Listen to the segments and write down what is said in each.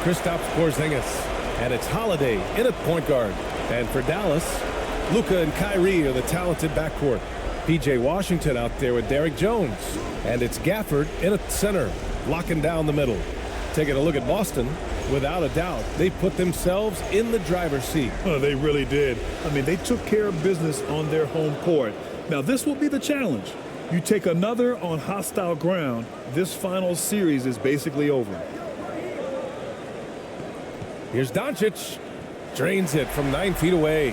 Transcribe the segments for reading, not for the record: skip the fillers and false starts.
Kristaps Porzingis. And it's Holiday in at point guard. And for Dallas, Luka and Kyrie are the talented backcourt. P.J. Washington out there with Derrick Jones. And it's Gafford in at center, locking down the middle. Taking a look at Boston, without a doubt, they put themselves in the driver's seat. Oh, they really did. I mean, they took care of business on their home court. Now, this will be the challenge. You take another on hostile ground, this final series is basically over. Here's Doncic. Drains it from 9 feet away.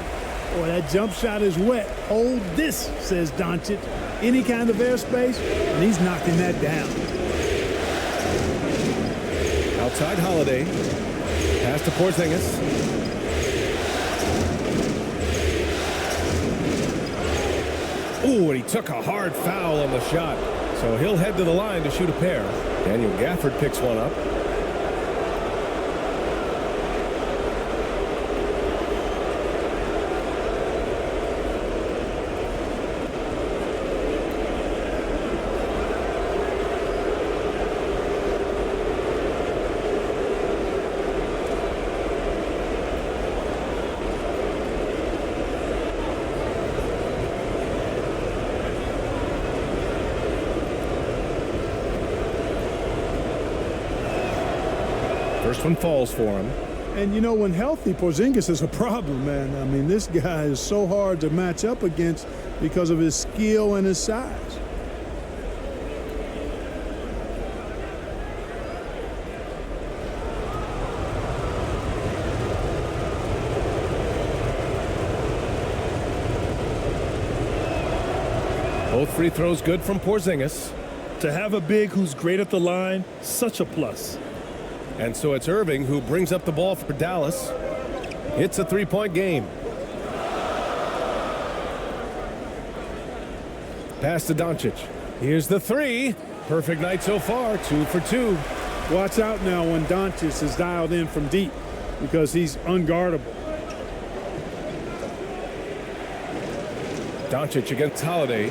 Boy, that jump shot is wet. Hold this, says Doncic. Any kind of airspace, and he's knocking that down. Outside Holiday. Pass to Porzingis. Ooh, and he took a hard foul on the shot. So he'll head to the line to shoot a pair. Daniel Gafford picks one up. First one falls for him. And, you know, when healthy, Porzingis is a problem, man. I mean, this guy is so hard to match up against because of his skill and his size. Both free throws good from Porzingis. To have a big who's great at the line, such a plus. And so it's Irving who brings up the ball for Dallas. It's a three-point game. Pass to Doncic. Here's the three. Perfect night so far, 2 for 2. Watch out now when Doncic is dialed in from deep because he's unguardable. Doncic against Holiday.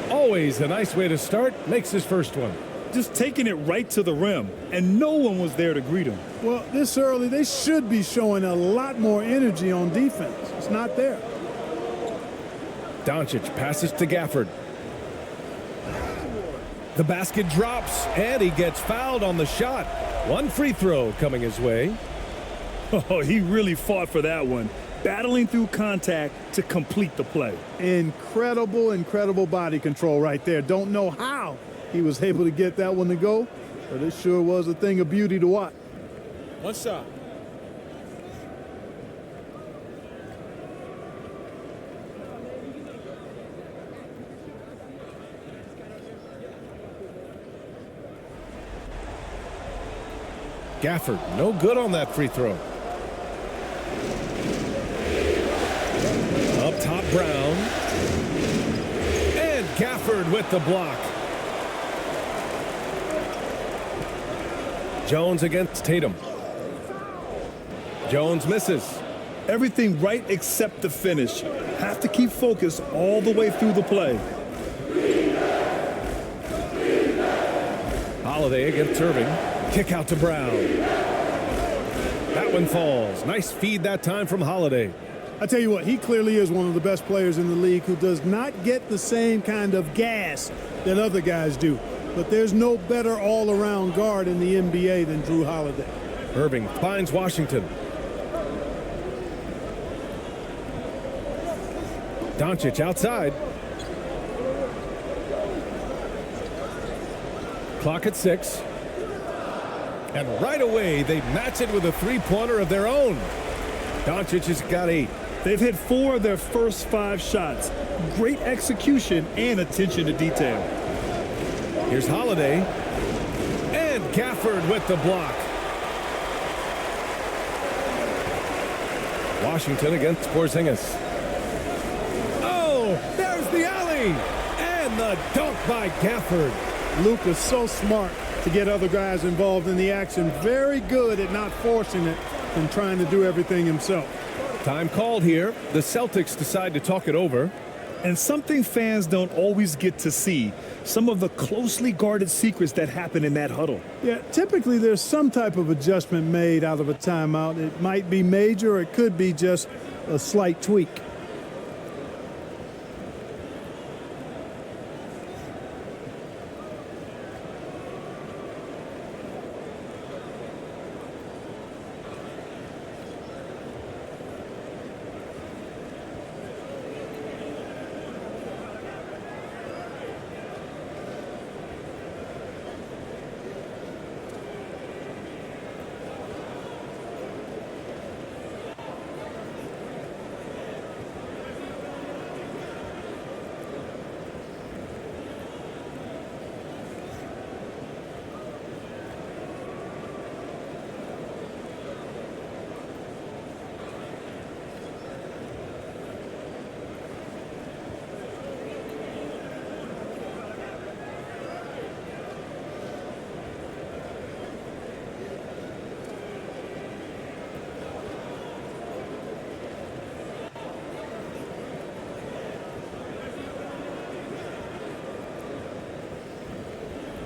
Always a nice way to start. Makes his first one. Just taking it right to the rim, and no one was there to greet him. Well, this early, they should be showing a lot more energy on defense. It's not there. Doncic passes to Gafford. The basket drops, and he gets fouled on the shot. One free throw coming his way. Oh, he really fought for that one, battling through contact to complete the play. Incredible, incredible body control right there. Don't know how he was able to get that one to go, but it sure was a thing of beauty to watch. One shot. Gafford, no good on that free throw. Up top, Brown. And Gafford with the block. Jones against Tatum. Jones misses. Everything right except the finish. Have to keep focused all the way through the play. Holiday against Irving. Kick out to Brown. That one falls. Nice feed that time from Holiday. I tell you what, he clearly is one of the best players in the league who does not get the same kind of gas that other guys do. But there's no better all-around guard in the NBA than Drew Holiday. Irving finds Washington. Doncic outside. Clock at 6. And right away, they match it with a three-pointer of their own. Doncic has got 8. They've hit 4 of their first 5 shots. Great execution and attention to detail. Here's Holiday. And Gafford with the block. Washington against Porzingis. Oh, there's the alley. And the dunk by Gafford. Luka's so smart to get other guys involved in the action. Very good at not forcing it and trying to do everything himself. Time called here. The Celtics decide to talk it over. And something fans don't always get to see, some of the closely guarded secrets that happen in that huddle. Yeah, typically there's some type of adjustment made out of a timeout. It might be major or it could be just a slight tweak.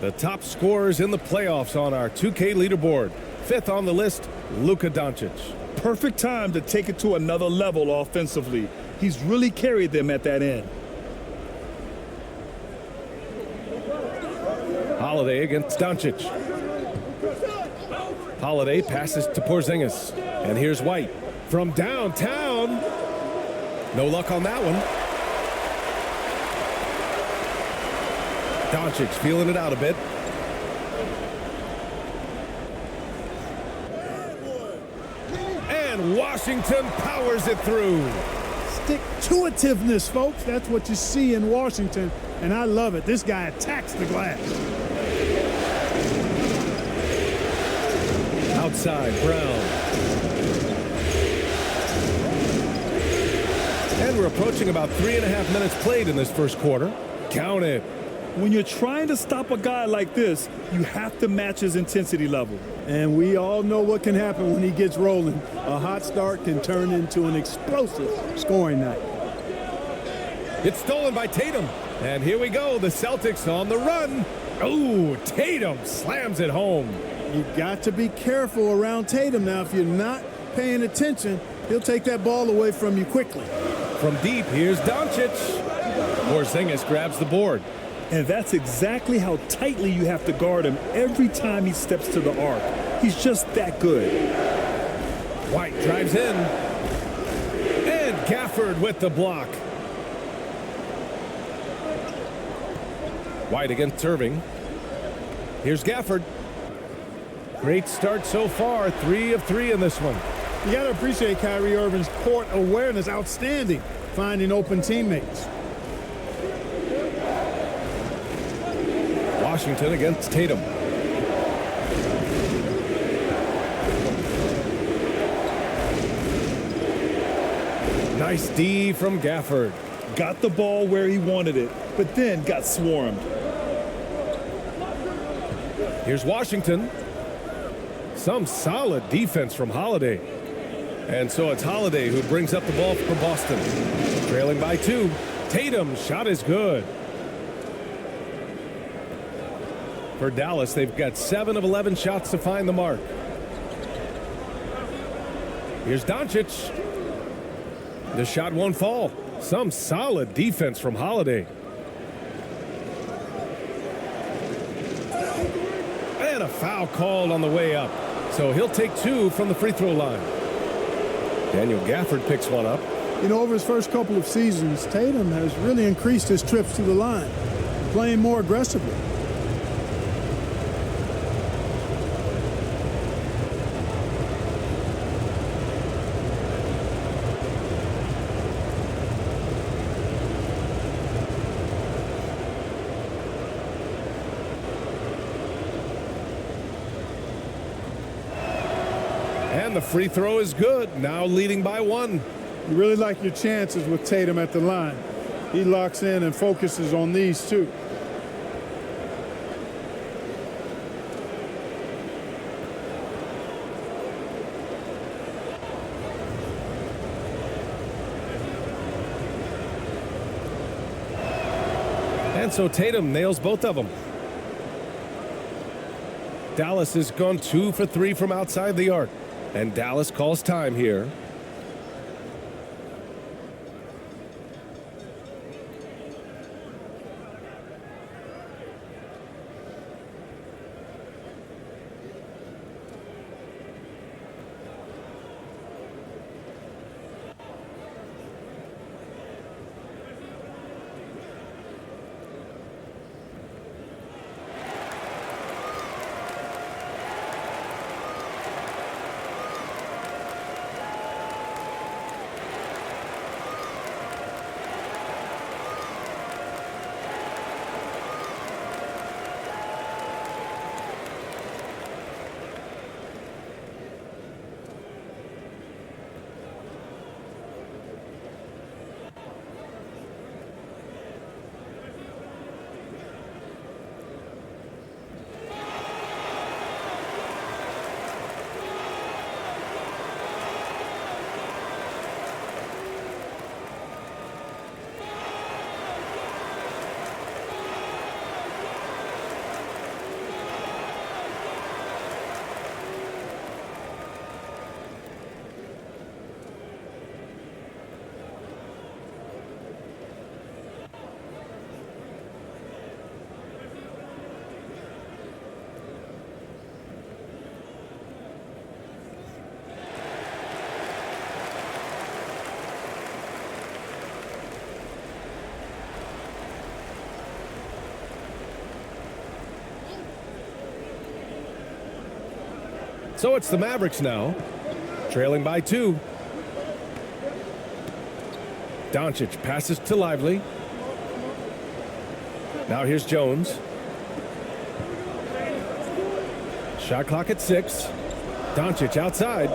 The top scorers in the playoffs on our 2K leaderboard. Fifth on the list, Luka Doncic. Perfect time to take it to another level offensively. He's really carried them at that end. Holiday against Doncic. Holiday passes to Porzingis. And here's White from downtown. No luck on that one. Doncic feeling it out a bit. And Washington powers it through. Stick-to-itiveness, folks. That's what you see in Washington, and I love it. This guy attacks the glass. Outside, Brown. And we're approaching about 3.5 minutes played in this first quarter. Count it. When you're trying to stop a guy like this, you have to match his intensity level. And we all know what can happen when he gets rolling. A hot start can turn into an explosive scoring night. It's stolen by Tatum. And here we go, the Celtics on the run. Oh, Tatum slams it home. You've got to be careful around Tatum now. If you're not paying attention, he'll take that ball away from you quickly. From deep, here's Doncic. Porzingis grabs the board. And that's exactly how tightly you have to guard him every time he steps to the arc. He's just that good. White drives in. And Gafford with the block. White against Irving. Here's Gafford. Great start so far. 3 of 3 in this one. You got to appreciate Kyrie Irving's court awareness. Outstanding. Finding open teammates. Washington against Tatum. Nice D from Gafford. Got the ball where he wanted it, but then got swarmed. Here's Washington. Some solid defense from Holiday. And so it's Holiday who brings up the ball for Boston. Trailing by 2. Tatum's shot is good. For Dallas, they've got 7 of 11 shots to find the mark. Here's Doncic. The shot won't fall. Some solid defense from Holiday. And a foul called on the way up. So he'll take 2 from the free throw line. Daniel Gafford picks one up. You know, over his first couple of seasons, Tatum has really increased his trips to the line, playing more aggressively. And the free throw is good. Now leading by 1. You really like your chances with Tatum at the line. He locks in and focuses on these two. And so Tatum nails both of them. Dallas has gone 2 for 3 from outside the arc. And Dallas calls time here. So it's the Mavericks now, trailing by 2. Doncic passes to Lively. Now here's Jones. Shot clock at 6. Doncic outside.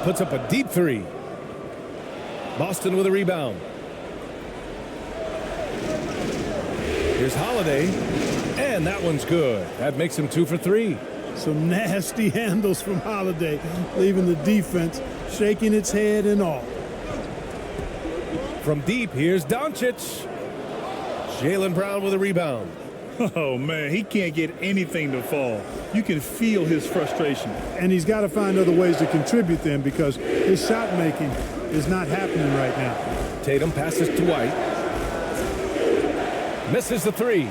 Puts up a deep 3. Boston with a rebound. Here's Holiday. And that one's good. That makes him 2 for 3. Some nasty handles from Holiday, leaving the defense shaking its head and all. From deep, here's Doncic. Jaylen Brown with a rebound. Oh, man, he can't get anything to fall. You can feel his frustration. And he's got to find other ways to contribute them because his shot making is not happening right now. Tatum passes to White. Misses the 3.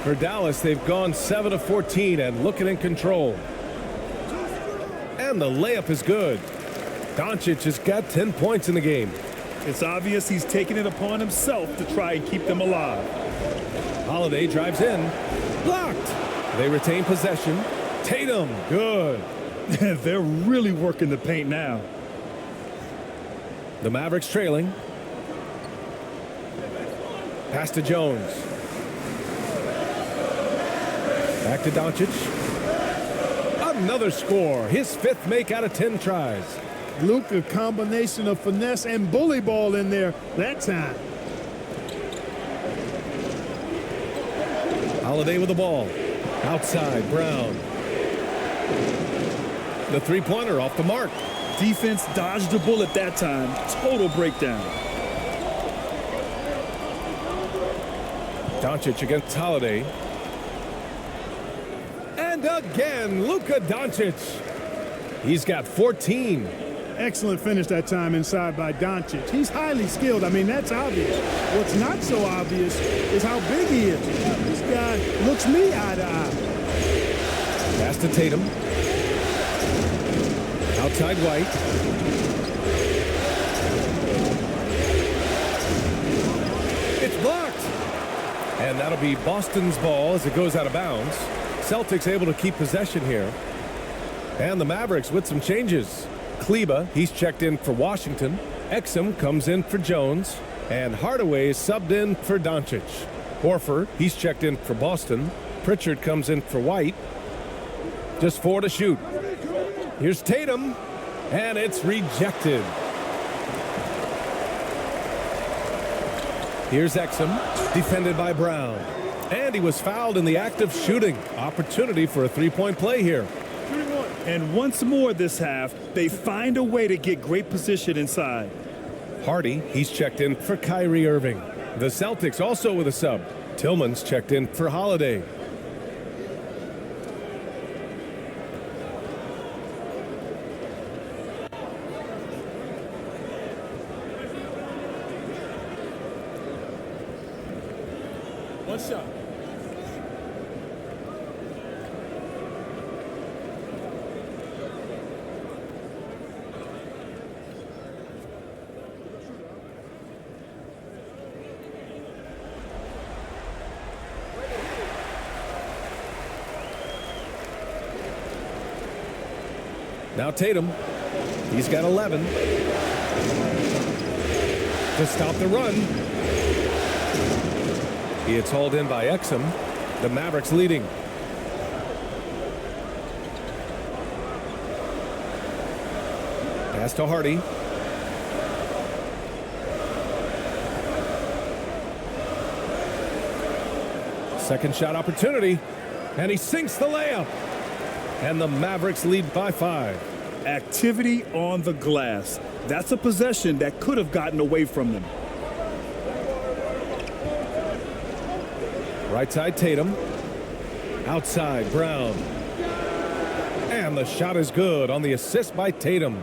For Dallas, they've gone 7 of 14 and looking in control. And the layup is good. Doncic has got 10 points in the game. It's obvious he's taking it upon himself to try and keep them alive. Holiday drives in. Blocked. They retain possession. Tatum, good. They're really working the paint now. The Mavericks trailing. Pass to Jones. Back to Doncic. Another score. His 5th make out of 10 tries. Luka, combination of finesse and bully ball in there that time. Holiday with the ball. Outside, Brown. The three-pointer off the mark. Defense dodged a bullet that time. Total breakdown. Doncic against Holiday. And again, Luka Doncic. He's got 14. Excellent finish that time inside by Doncic. He's highly skilled. I mean, that's obvious. What's not so obvious is how big he is. This guy looks me eye to eye. Pass to Tatum. Outside White. It's blocked. And that'll be Boston's ball as it goes out of bounds. Celtics able to keep possession here. And the Mavericks with some changes. Kleba, he's checked in for Washington. Exum comes in for Jones. And Hardaway is subbed in for Doncic. Horford, he's checked in for Boston. Pritchard comes in for White. Just 4 to shoot. Here's Tatum. And it's rejected. Here's Exum, defended by Brown. And he was fouled in the act of shooting. Opportunity for a three-point play here. And once more this half, they find a way to get great position inside. Hardy, he's checked in for Kyrie Irving. The Celtics also with a sub. Tillman's checked in for Holiday. One shot. Now Tatum, he's got 11. To stop the run. It's hauled in by Exum. The Mavericks leading. Pass to Hardy. Second shot opportunity. And he sinks the layup. And the Mavericks lead by 5. Activity on the glass. That's a possession that could have gotten away from them. Right side Tatum. Outside Brown. And the shot is good on the assist by Tatum.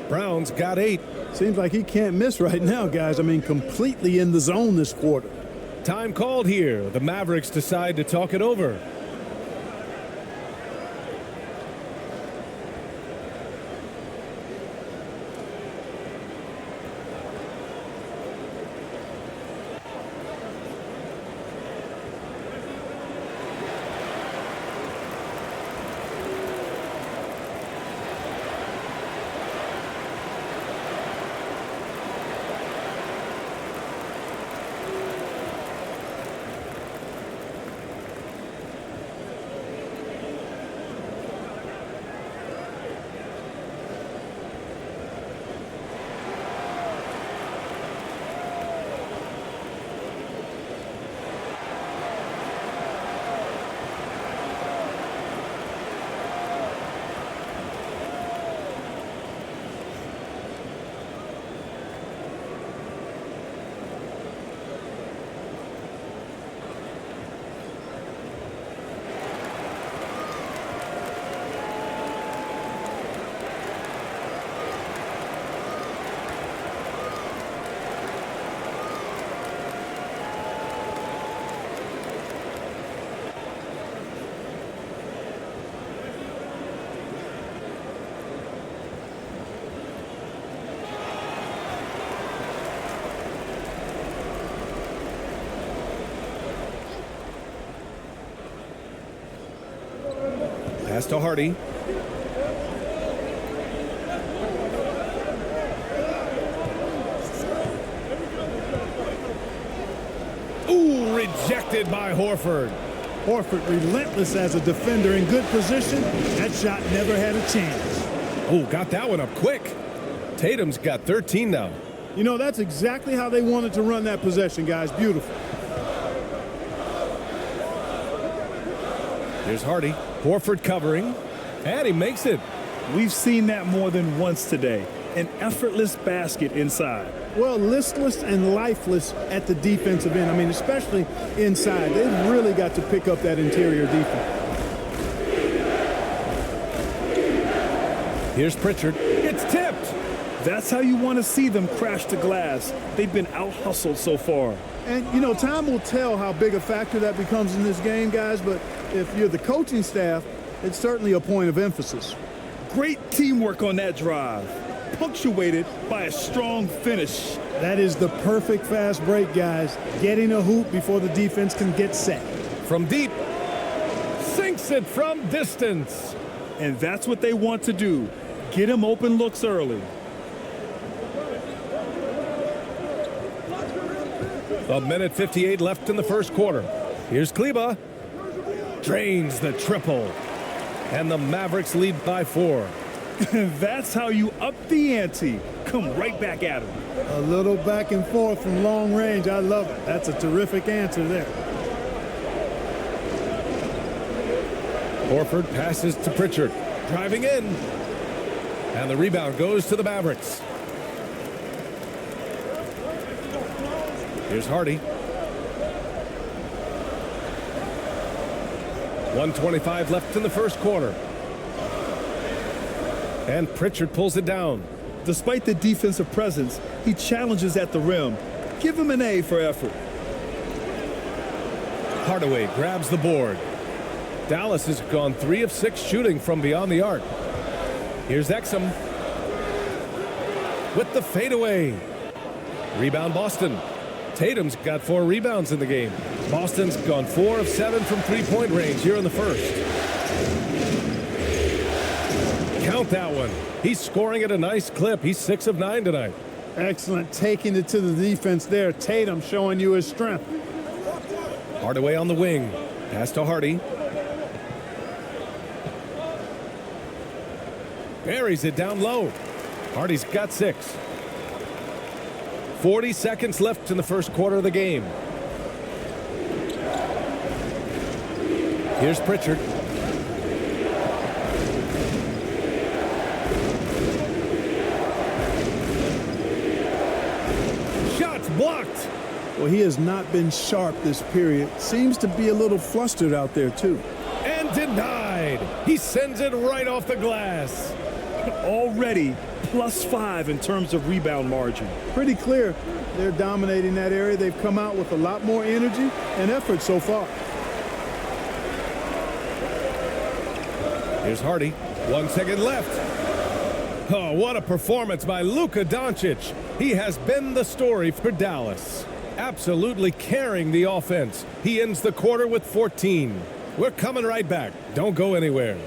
Brown's got 8. Seems like he can't miss right now, guys. I mean, completely in the zone this quarter. Time called here. The Mavericks decide to talk it over. Pass to Hardy. Ooh, rejected by Horford. Horford relentless as a defender in good position. That shot never had a chance. Oh, got that one up quick. Tatum's got 13 now. You know, that's exactly how they wanted to run that possession, guys. Beautiful. Here's Hardy. Horford covering. And he makes it. We've seen that more than once today. An effortless basket inside. Well, listless and lifeless at the defensive end. I mean, especially inside. They've really got to pick up that interior defense. Here's Pritchard. It's tipped. That's how you want to see them crash the glass. They've been out-hustled so far. And, you know, time will tell how big a factor that becomes in this game, guys. But if you're the coaching staff, it's certainly a point of emphasis. Great teamwork on that drive, punctuated by a strong finish. That is the perfect fast break, guys. Getting a hoop before the defense can get set. From deep. Sinks it from distance. And that's what they want to do. Get him open looks early. A minute 58 left in the first quarter. Here's Kleba. Drains the triple. And the Mavericks lead by 4. That's how you up the ante. Come right back at him. A little back and forth from long range. I love it. That's a terrific answer there. Horford passes to Pritchard. Driving in. And the rebound goes to the Mavericks. Here's Hardy. 1:25 left in the first quarter. And Pritchard pulls it down. Despite the defensive presence, he challenges at the rim. Give him an A for effort. Hardaway grabs the board. Dallas has gone 3 of 6 shooting from beyond the arc. Here's Exum with the fadeaway. Rebound Boston. Tatum's got 4 rebounds in the game. Boston's gone 4 of 7 from three-point range here in the first. Count that one. He's scoring at a nice clip. He's 6 of 9 tonight. Excellent taking it to the defense there. Tatum showing you his strength. Hardaway on the wing. Pass to Hardy. Buries it down low. Hardy's got 6. 40 seconds left in the first quarter of the game. Here's Pritchard. Shots blocked. Well, he has not been sharp this period. Seems to be a little flustered out there, too. And denied. He sends it right off the glass. Already +5 in terms of rebound margin. Pretty clear they're dominating that area. They've come out with a lot more energy and effort so far. Here's Hardy. 1 second left. Oh, what a performance by Luka Doncic. He has been the story for Dallas. Absolutely carrying the offense. He ends the quarter with 14. We're coming right back. Don't go anywhere.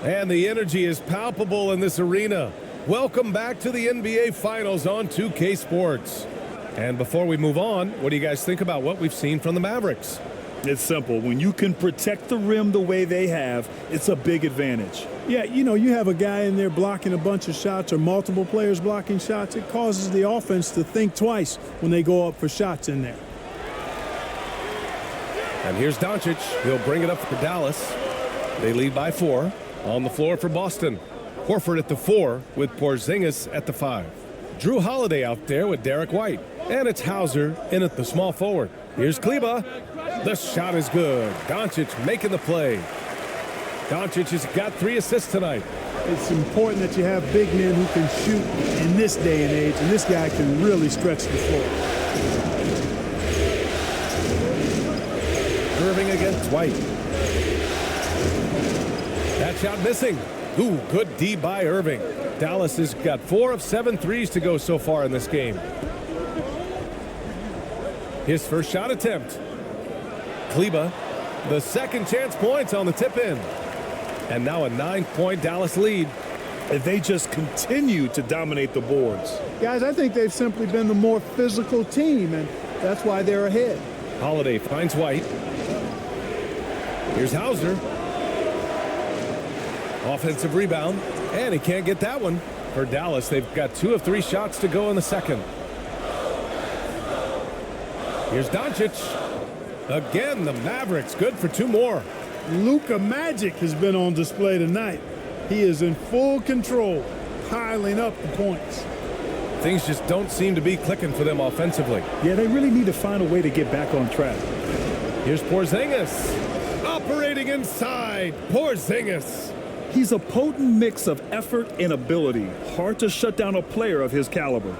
And the energy is palpable in this arena. Welcome back to the NBA Finals on 2K Sports. And before we move on, what do you guys think about what we've seen from the Mavericks? It's simple. When you can protect the rim the way they have, it's a big advantage. Yeah, you know, you have a guy in there blocking a bunch of shots or multiple players blocking shots. It causes the offense to think twice when they go up for shots in there. And here's Doncic. He'll bring it up for Dallas. They lead by 4. On the floor for Boston. Horford at the 4 with Porzingis at the 5. Drew Holiday out there with Derek White. And it's Hauser in at the small forward. Here's Kleba. The shot is good. Doncic making the play. Doncic has got 3 assists tonight. It's important that you have big men who can shoot in this day and age, and this guy can really stretch the floor. Irving against White. That shot missing. Ooh, good D by Irving. Dallas has got 4 of 7 threes to go so far in this game. His first shot attempt. Kleba, the second chance points on the tip in. And now a 9-point Dallas lead. They just continue to dominate the boards. Guys, I think they've simply been the more physical team, and that's why they're ahead. Holiday finds White. Here's Hauser. Offensive rebound, and he can't get that one. For Dallas, they've got 2 of 3 shots to go in the second. Here's Doncic. Again, the Mavericks good for 2 more. Luka Magic has been on display tonight. He is in full control, piling up the points. Things just don't seem to be clicking for them offensively. Yeah, they really need to find a way to get back on track. Here's Porzingis. Operating inside. Porzingis. He's a potent mix of effort and ability. Hard to shut down a player of his caliber.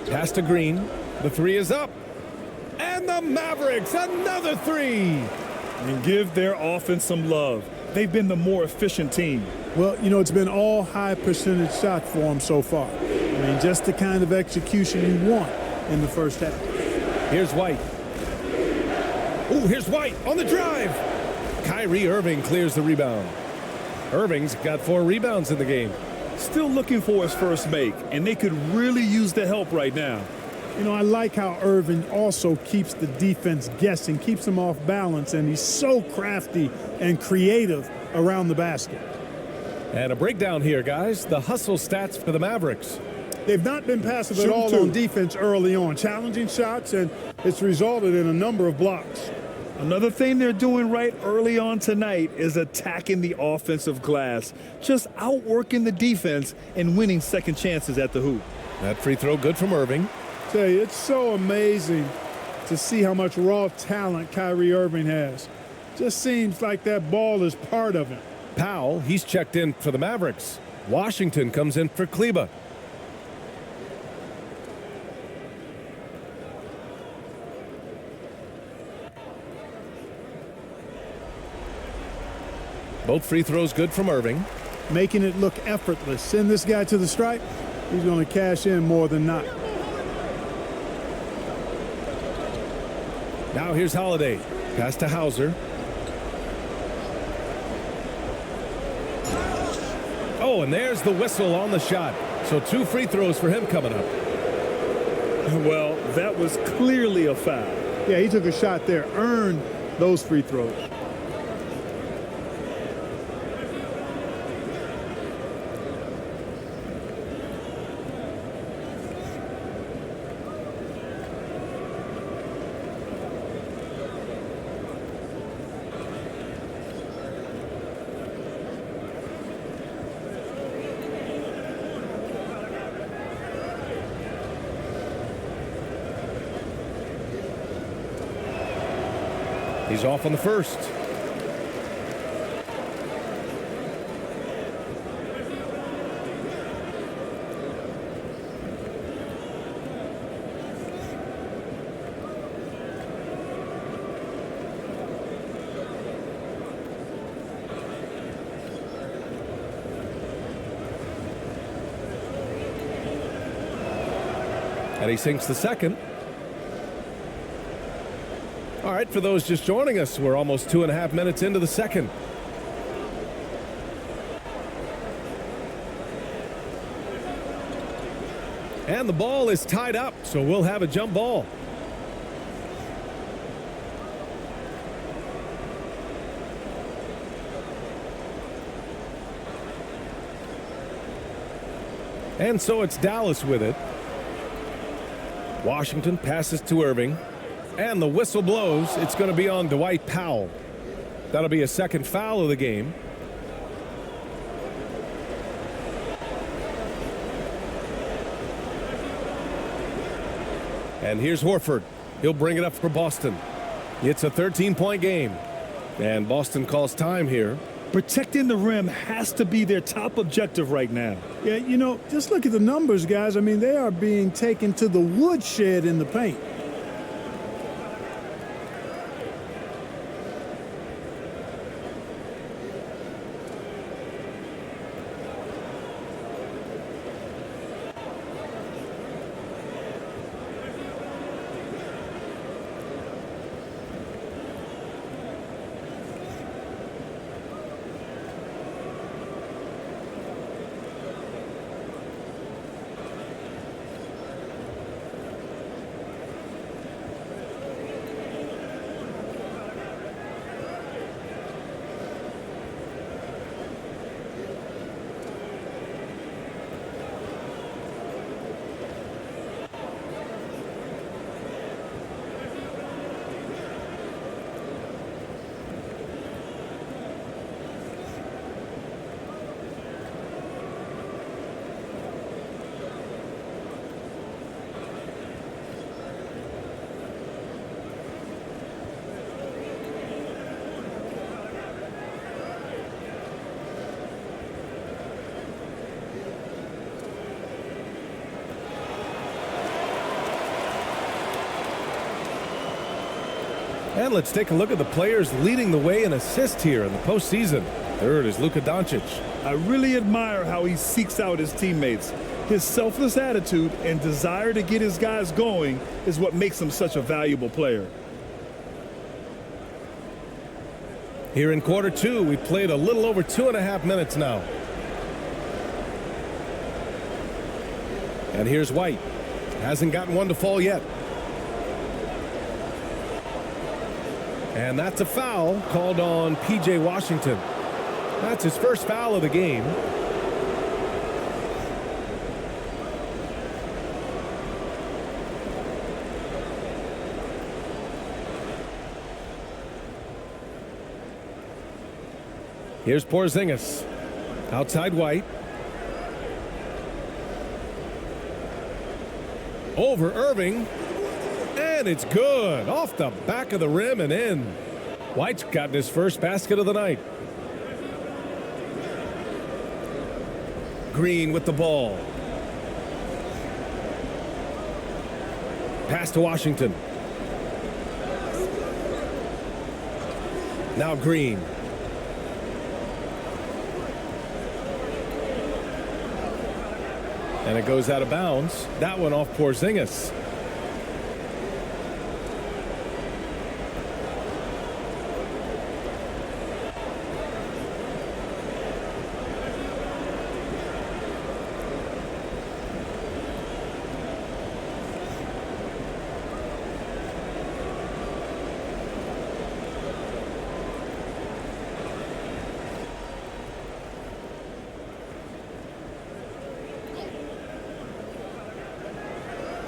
Pass to Green. The 3 is up. And the Mavericks, another 3. And give their offense some love. They've been the more efficient team. Well, you know, it's been all high percentage shots for them so far. I mean, just the kind of execution you want in the first half. Here's White. Ooh, here's White on the drive. Kyrie Irving clears the rebound. Irving's got 4 rebounds in the game. Still looking for his first make, and they could really use the help right now. You know, I like how Irving also keeps the defense guessing, keeps them off balance, and he's so crafty and creative around the basket. And a breakdown here, guys. The hustle stats for the Mavericks. They've not been passive at all on defense early on. Challenging shots, and it's resulted in a number of blocks. Another thing they're doing right early on tonight is attacking the offensive glass, just outworking the defense and winning second chances at the hoop. That free throw good from Irving. Tell you, it's so amazing to see how much raw talent Kyrie Irving has. Just seems like that ball is part of him. Powell, he's checked in for the Mavericks. Washington comes in for Kleba. Both free throws good from Irving. Making it look effortless. Send this guy to the stripe. He's going to cash in more than not. Now here's Holiday. Pass to Hauser. Oh, and there's the whistle on the shot. So 2 free throws for him coming up. Well, that was clearly a foul. Yeah, he took a shot there, earned those free throws. He's off on the first. And he sinks the second. All right, for those just joining us, we're almost 2.5 minutes into the second. And the ball is tied up, so we'll have a jump ball. And so it's Dallas with it. Washington passes to Irving. And the whistle blows. It's going to be on Dwight Powell. That'll be a second foul of the game. And here's Horford. He'll bring it up for Boston. It's a 13-point game. And Boston calls time here. Protecting the rim has to be their top objective right now. Yeah, you know, just look at the numbers, guys. I mean, they are being taken to the woodshed in the paint. And let's take a look at the players leading the way in assists here in the postseason. Third is Luka Doncic. I really admire how he seeks out his teammates. His selfless attitude and desire to get his guys going is what makes him such a valuable player. Here in quarter two, we played a little over 2.5 minutes now. And here's White. Hasn't gotten one to fall yet. And that's a foul called on P.J. Washington. That's his first foul of the game. Here's Porzingis. Outside White. Over Irving. And it's good. Off the back of the rim and in. White's gotten his first basket of the night. Green with the ball. Pass to Washington. Now Green. And it goes out of bounds. That one off Porzingis.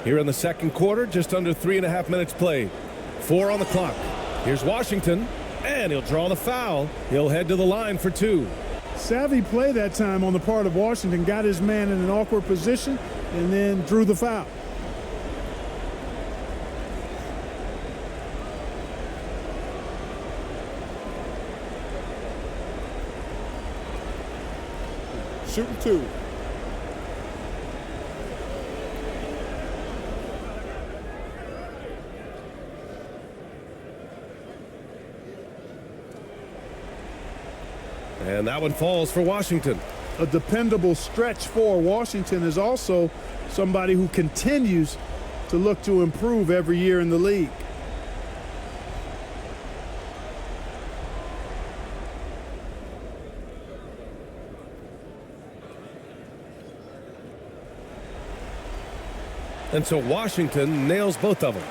Here in the second quarter, just under 3.5 minutes played. 4 on the clock. Here's Washington, and he'll draw the foul. He'll head to the line for 2. Savvy play that time on the part of Washington. Got his man in an awkward position and then drew the foul. Shooting 2. And that one falls for Washington. A dependable stretch for Washington is also somebody who continues to look to improve every year in the league. And so Washington nails both of them.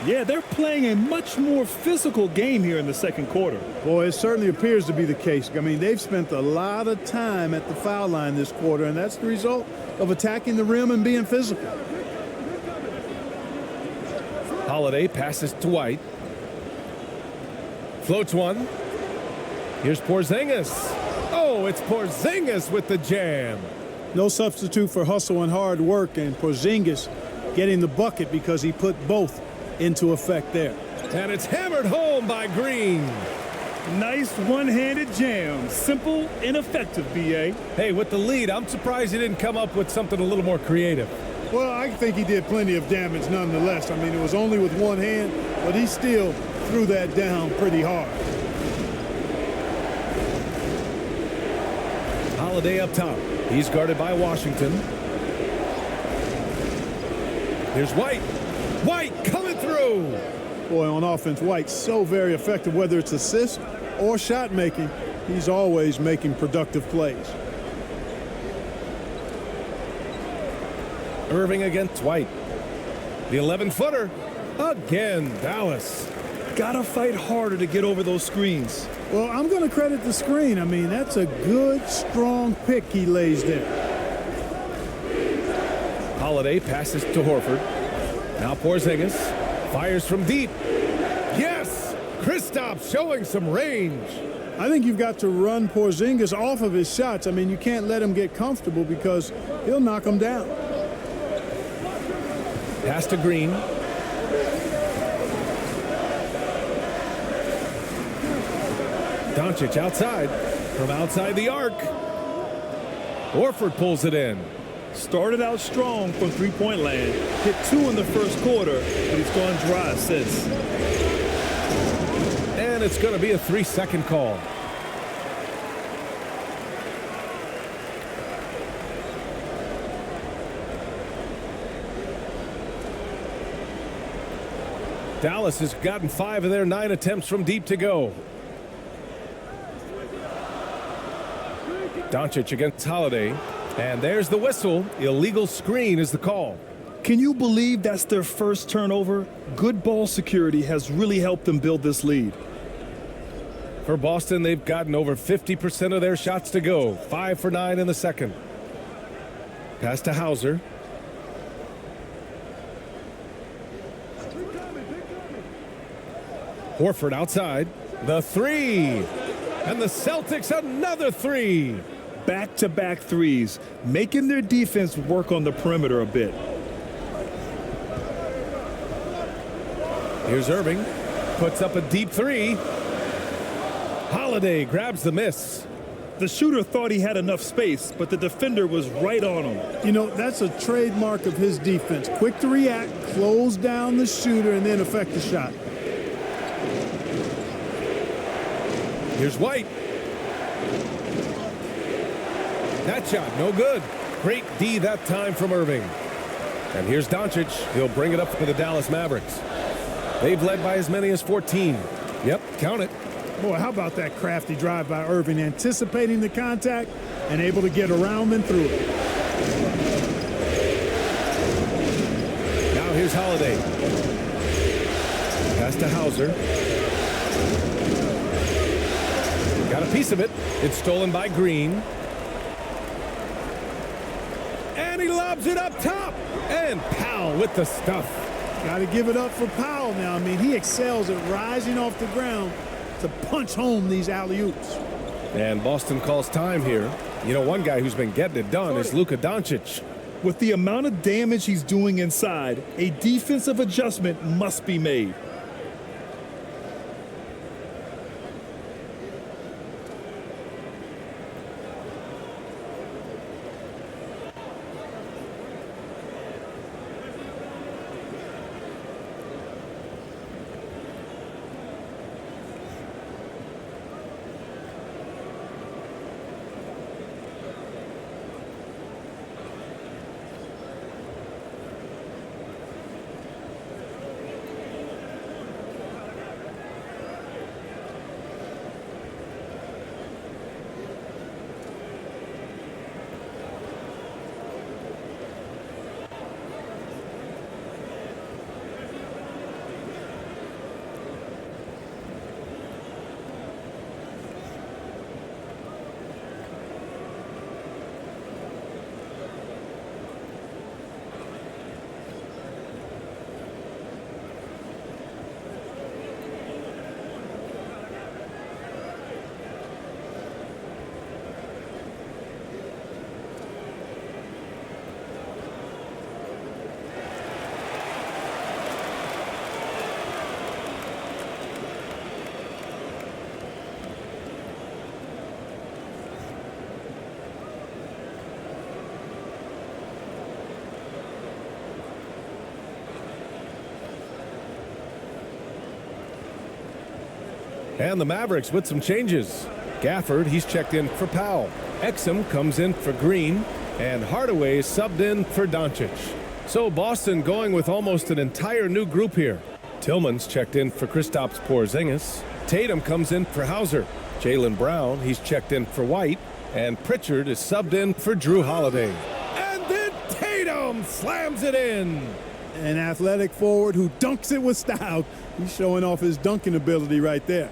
Yeah, they're playing a much more physical game here in the second quarter. Boy, it certainly appears to be the case. I mean, they've spent a lot of time at the foul line this quarter, and that's the result of attacking the rim and being physical. Holiday passes to White. Floats one. Here's Porzingis. Oh, it's Porzingis with the jam. No substitute for hustle and hard work, and Porzingis getting the bucket because he put both into effect there. And it's hammered home by Green. Nice one-handed jam. Simple and effective, B.A. Hey, with the lead, I'm surprised he didn't come up with something a little more creative. Well, I think he did plenty of damage nonetheless. I mean, it was only with one hand, but he still threw that down pretty hard. Holiday up top. He's guarded by Washington. Here's White. White coming through. Boy, on offense, White's so very effective, whether it's assist or shot making. He's always making productive plays. Irving against White. The 11-footer. Again, Dallas. Gotta fight harder to get over those screens. Well, I'm going to credit the screen. I mean, that's a good, strong pick he lays there. Holiday passes to Horford. Now Porzingis fires from deep. Yes! Kristaps showing some range. I think you've got to run Porzingis off of his shots. I mean, you can't let him get comfortable because he'll knock him down. Pass to Green. Doncic outside. From outside the arc. Horford pulls it in. Started out strong from three-point land. Hit 2 in the first quarter, but he's gone dry since. And it's going to be a 3-second call. Dallas has gotten 5 of their 9 attempts from deep to go. Doncic against Holiday. And there's the whistle. Illegal screen is the call. Can you believe that's their first turnover? Good ball security has really helped them build this lead. For Boston, they've gotten over 50% of their shots to go. 5 for 9 in the second. Pass to Hauser. Horford outside. The three. And the Celtics another three. Back-to-back threes, making their defense work on the perimeter a bit. Here's Irving. Puts up a deep three. Holiday grabs the miss. The shooter thought he had enough space, but the defender was right on him. You know, that's a trademark of his defense. Quick to react, close down the shooter, and then affect the shot. Here's White. That shot, no good. Great D that time from Irving. And here's Doncic. He'll bring it up for the Dallas Mavericks. They've led by as many as 14. Yep, count it. Boy, how about that crafty drive by Irving, anticipating the contact and able to get around and through it. Now here's Holiday. Pass to Hauser. Got a piece of it. It's stolen by Green. And he lobs it up top. And Powell with the stuff. Got to give it up for Powell now. I mean, he excels at rising off the ground to punch home these alley-oops. And Boston calls time here. You know, one guy who's been getting it done is Luka Doncic. With the amount of damage he's doing inside, a defensive adjustment must be made. And the Mavericks with some changes. Gafford, he's checked in for Powell. Exum comes in for Green. And Hardaway subbed in for Doncic. So Boston going with almost an entire new group here. Tillman's checked in for Kristaps Porzingis. Tatum comes in for Hauser. Jaylen Brown, he's checked in for White. And Pritchard is subbed in for Drew Holiday. And then Tatum slams it in. An athletic forward who dunks it with style. He's showing off his dunking ability right there.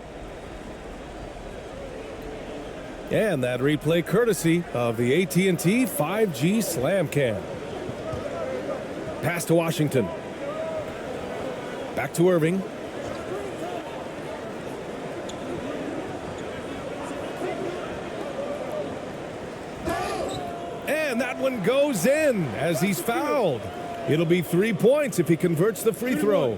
And that replay courtesy of the AT&T 5G Slam Cam. Pass to Washington. Back to Irving. And that one goes in as he's fouled. It'll be 3 points if he converts the free throw.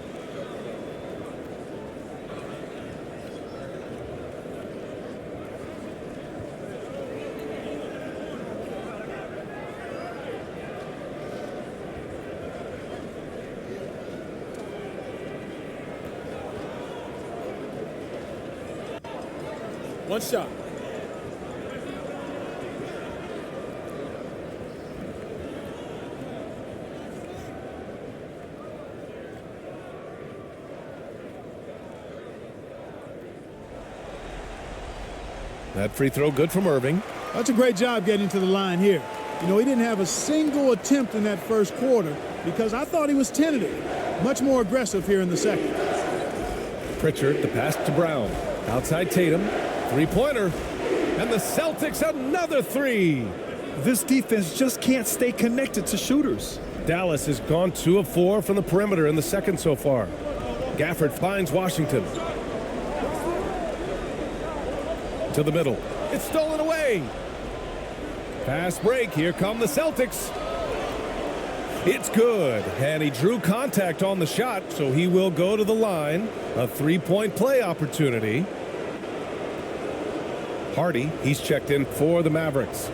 One shot. That free throw good from Irving. That's a great job getting to the line here. You know, he didn't have a single attempt in that first quarter because I thought he was tentative. Much more aggressive here in the second. Pritchard, the pass to Brown. Outside Tatum. Three-pointer. And the Celtics another three. This defense just can't stay connected to shooters. Dallas has gone 2 of 4 from the perimeter in the second so far. Gafford finds Washington. To the middle. It's stolen away. Fast break. Here come the Celtics. It's good. And he drew contact on the shot, so he will go to the line. A three-point play opportunity. Hardy, he's checked in for the Mavericks.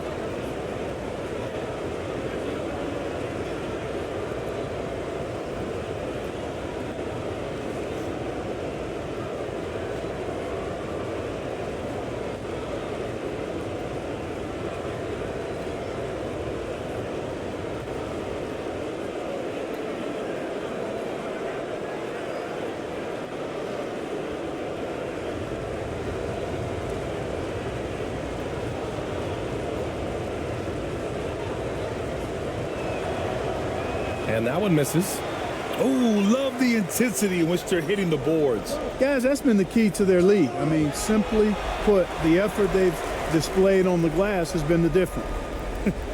And that one misses. Oh, love the intensity in which they're hitting the boards. Guys, that's been the key to their lead. I mean, simply put, the effort they've displayed on the glass has been the difference.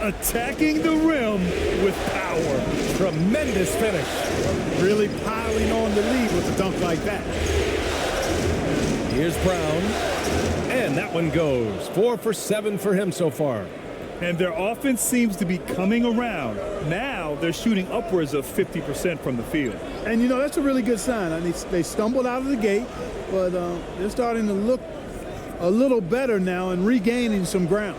Attacking the rim with power. Tremendous finish. Really piling on the lead with a dunk like that. Here's Brown. And that one goes. 4 for 7 for him so far. And their offense seems to be coming around. Now they're shooting upwards of 50% from the field. And, you know, that's a really good sign. I mean, they stumbled out of the gate, but they're starting to look a little better now and regaining some ground.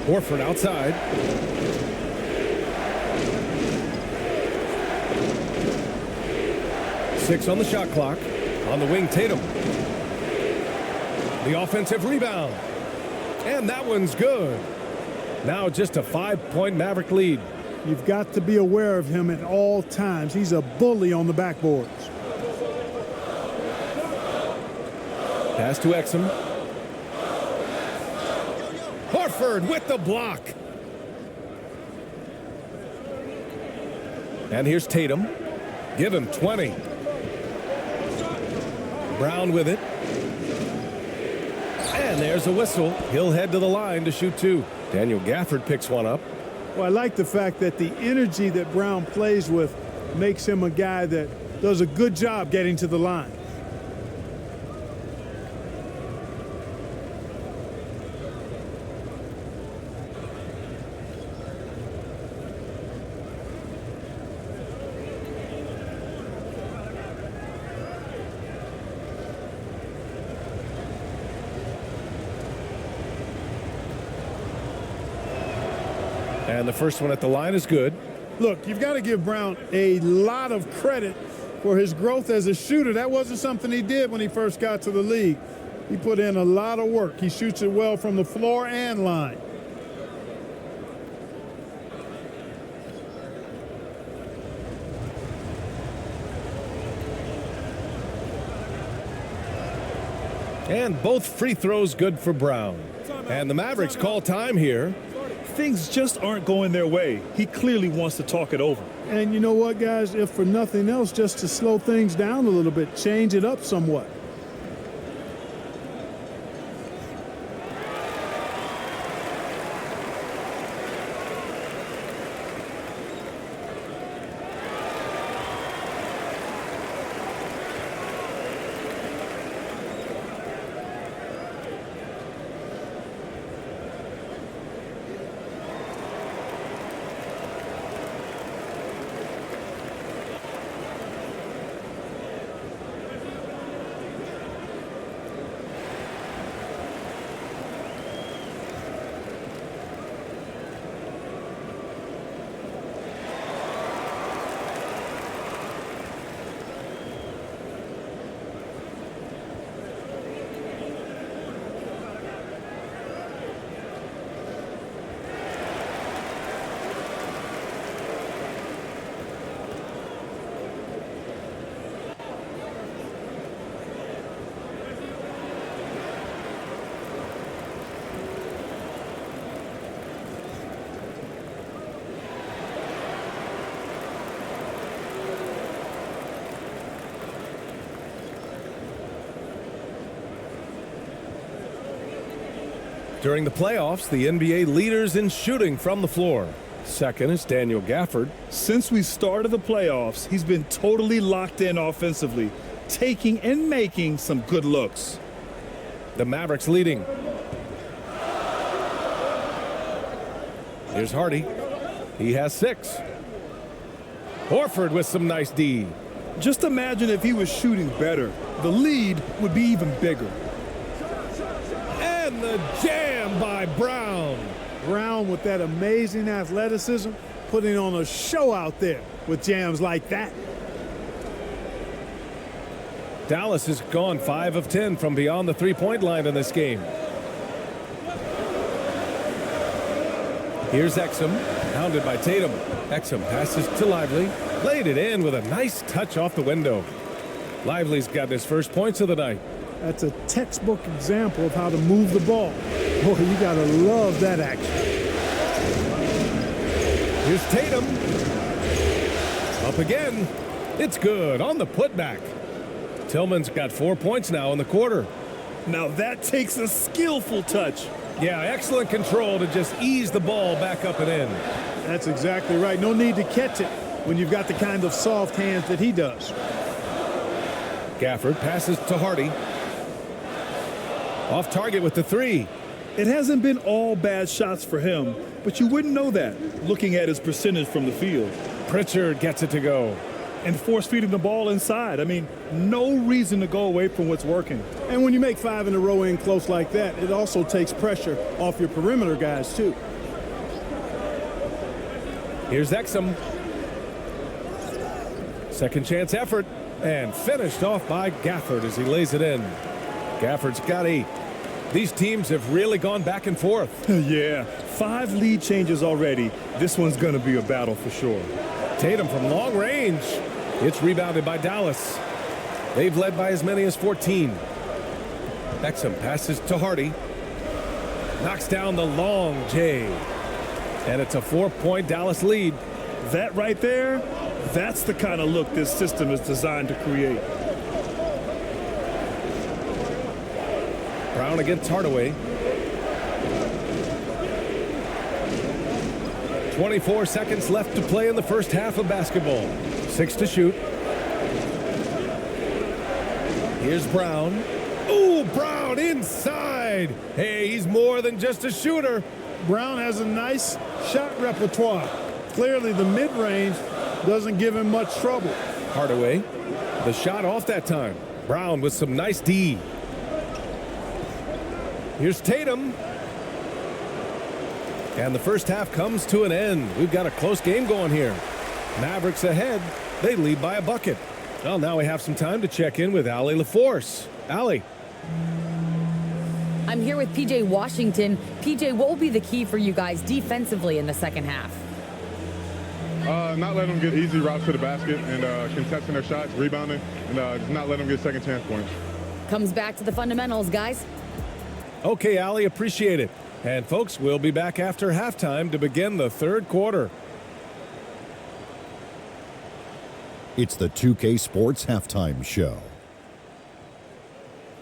Horford outside. Six on the shot clock. On the wing, Tatum. The offensive rebound. And that one's good. Now just a 5-point Maverick lead. You've got to be aware of him at all times. He's a bully on the backboards. Pass to Exum. Horford with the block. And here's Tatum. Give him 20. Brown with it. And there's a whistle. He'll head to the line to shoot 2. Daniel Gafford picks one up. Well, I like the fact that the energy that Brown plays with makes him a guy that does a good job getting to the line. And the first one at the line is good. Look, you've got to give Brown a lot of credit for his growth as a shooter. That wasn't something he did when he first got to the league. He put in a lot of work. He shoots it well from the floor and line. And both free throws good for Brown. And the Mavericks call time here. Things just aren't going their way. He clearly wants to talk it over. And you know what, guys? If for nothing else, just to slow things down a little bit, change it up somewhat. During the playoffs, the NBA leaders in shooting from the floor. Second is Daniel Gafford. Since we started the playoffs, he's been totally locked in offensively, taking and making some good looks. The Mavericks leading. Here's Hardy. He has 6. Horford with some nice D. Just imagine if he was shooting better. The lead would be even bigger. And the jam by Brown. Brown with that amazing athleticism, putting on a show out there with jams like that. Dallas has gone 5 of 10 from beyond the three-point line in this game. Here's Exum, hounded by Tatum. Exum passes to Lively, laid it in with a nice touch off the window. Lively's got his first points of the night. That's a textbook example of how to move the ball. Boy, you gotta love that action. Here's Tatum. Up again. It's good on the putback. Tillman's got 4 points now in the quarter. Now that takes a skillful touch. Yeah, excellent control to just ease the ball back up and in. That's exactly right. No need to catch it when you've got the kind of soft hands that he does. Gafford passes to Hardy. Off target with the 3. It hasn't been all bad shots for him, but you wouldn't know that looking at his percentage from the field. Pritchard gets it to go. And force feeding the ball inside. I mean, no reason to go away from what's working. And when you make 5 in a row in close like that, it also takes pressure off your perimeter guys, too. Here's Exum. Second chance effort. And finished off by Gafford as he lays it in. Gafford's got 8. These teams have really gone back and forth. Yeah, 5 lead changes already. This one's going to be a battle for sure. Tatum from long range. It's rebounded by Dallas. They've led by as many as 14. Exum passes to Hardy. Knocks down the long J. And it's a 4-point Dallas lead. That right there, that's the kind of look this system is designed to create. Brown against Hardaway. 24 seconds left to play in the first half of basketball. 6 to shoot. Here's Brown. Ooh, Brown inside. Hey, he's more than just a shooter. Brown has a nice shot repertoire. Clearly the mid-range doesn't give him much trouble. Hardaway, the shot off that time. Brown with some nice D. Here's Tatum. And the first half comes to an end. We've got a close game going here. Mavericks ahead. They lead by a bucket. Well, now we have some time to check in with Allie LaForce. Allie. I'm here with PJ Washington. PJ, what will be the key for you guys defensively in the second half? Not letting them get easy routes to the basket and contesting their shots, rebounding, and just not letting them get second chance points. Comes back to the fundamentals, guys. Okay, Allie, appreciate it. And folks, we'll be back after halftime to begin the third quarter. It's the 2K Sports Halftime Show.